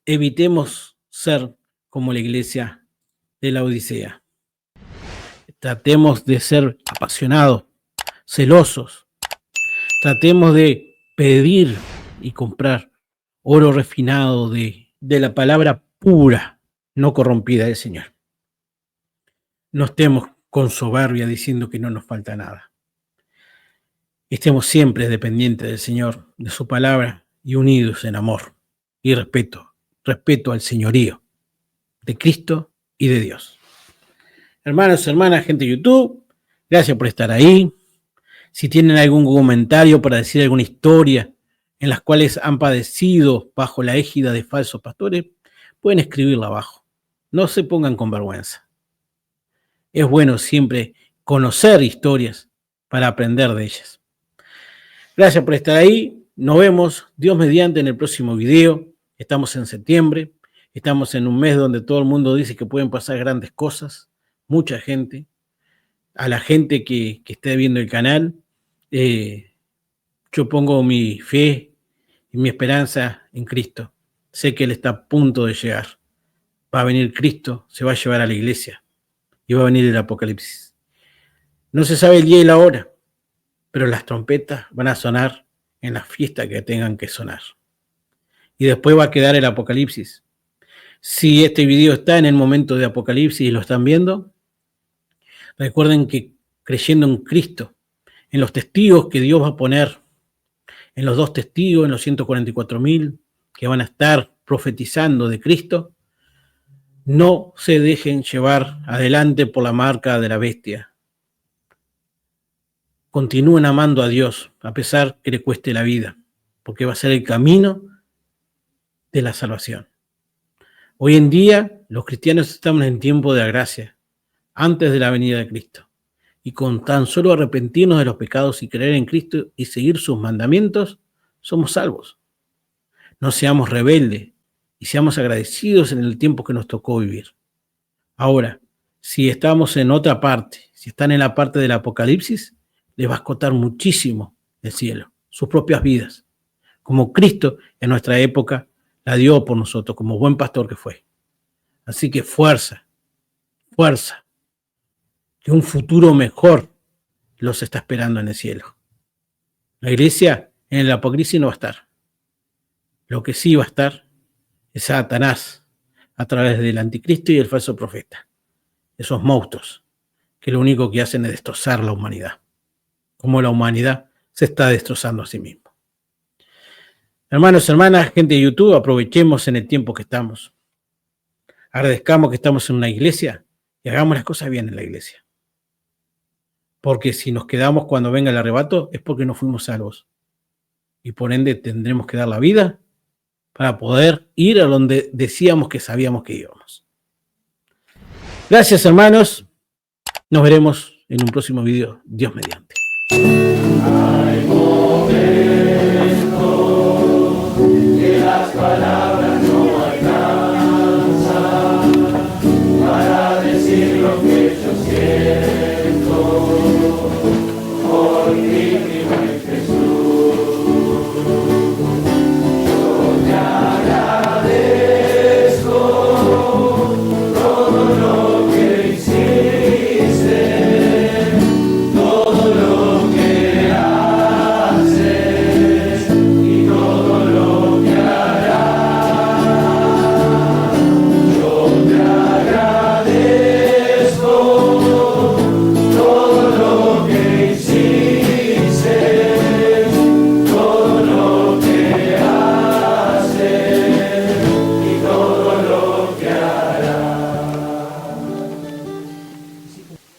evitemos ser como la iglesia de la Odisea. Tratemos de ser apasionados, celosos. Tratemos de pedir y comprar oro refinado de la palabra pura, no corrompida del Señor. No estemos con soberbia diciendo que no nos falta nada. Estemos siempre dependientes del Señor, de su palabra, y unidos en amor y respeto al señorío de Cristo y de Dios. Hermanos, hermanas, gente de YouTube, gracias por estar ahí. Si tienen algún comentario para decir alguna historia en las cuales han padecido bajo la égida de falsos pastores, pueden escribirla abajo. No se pongan con vergüenza. Es bueno siempre conocer historias para aprender de ellas. Gracias por estar ahí. Nos vemos, Dios mediante, en el próximo video. Estamos en septiembre. Estamos en un mes donde todo el mundo dice que pueden pasar grandes cosas. Mucha gente. A la gente que esté viendo el canal, yo pongo mi fe y mi esperanza en Cristo. Sé que Él está a punto de llegar. Va a venir Cristo, se va a llevar a la iglesia y va a venir el Apocalipsis. No se sabe el día y la hora, pero las trompetas van a sonar en la fiesta que tengan que sonar. Y después va a quedar el Apocalipsis. Si este video está en el momento de Apocalipsis y lo están viendo, recuerden que creyendo en Cristo, en los testigos que Dios va a poner, en los 2 testigos, en los 144.000 que van a estar profetizando de Cristo, no se dejen llevar adelante por la marca de la bestia. Continúen amando a Dios, a pesar que le cueste la vida, porque va a ser el camino de la salvación. Hoy en día, los cristianos estamos en tiempo de la gracia, antes de la venida de Cristo. Y con tan solo arrepentirnos de los pecados y creer en Cristo y seguir sus mandamientos, somos salvos. No seamos rebeldes y seamos agradecidos en el tiempo que nos tocó vivir. Ahora, si estamos en otra parte, si están en la parte del Apocalipsis, les va a costar muchísimo el cielo, sus propias vidas, como Cristo en nuestra época la dio por nosotros, como buen pastor que fue. Así que fuerza, fuerza, que un futuro mejor los está esperando en el cielo. La iglesia en el Apocalipsis no va a estar. Lo que sí va a estar es Satanás a través del anticristo y el falso profeta. Esos monstruos que lo único que hacen es destrozar la humanidad, como la humanidad se está destrozando a sí mismo. Hermanos, hermanas, gente de YouTube, aprovechemos en el tiempo que estamos. Agradezcamos que estamos en una iglesia y hagamos las cosas bien en la iglesia. Porque si nos quedamos cuando venga el arrebato es porque no fuimos salvos. Y por ende tendremos que dar la vida para poder ir a donde decíamos que sabíamos que íbamos. Gracias, hermanos. Nos veremos en un próximo video. Dios mediante.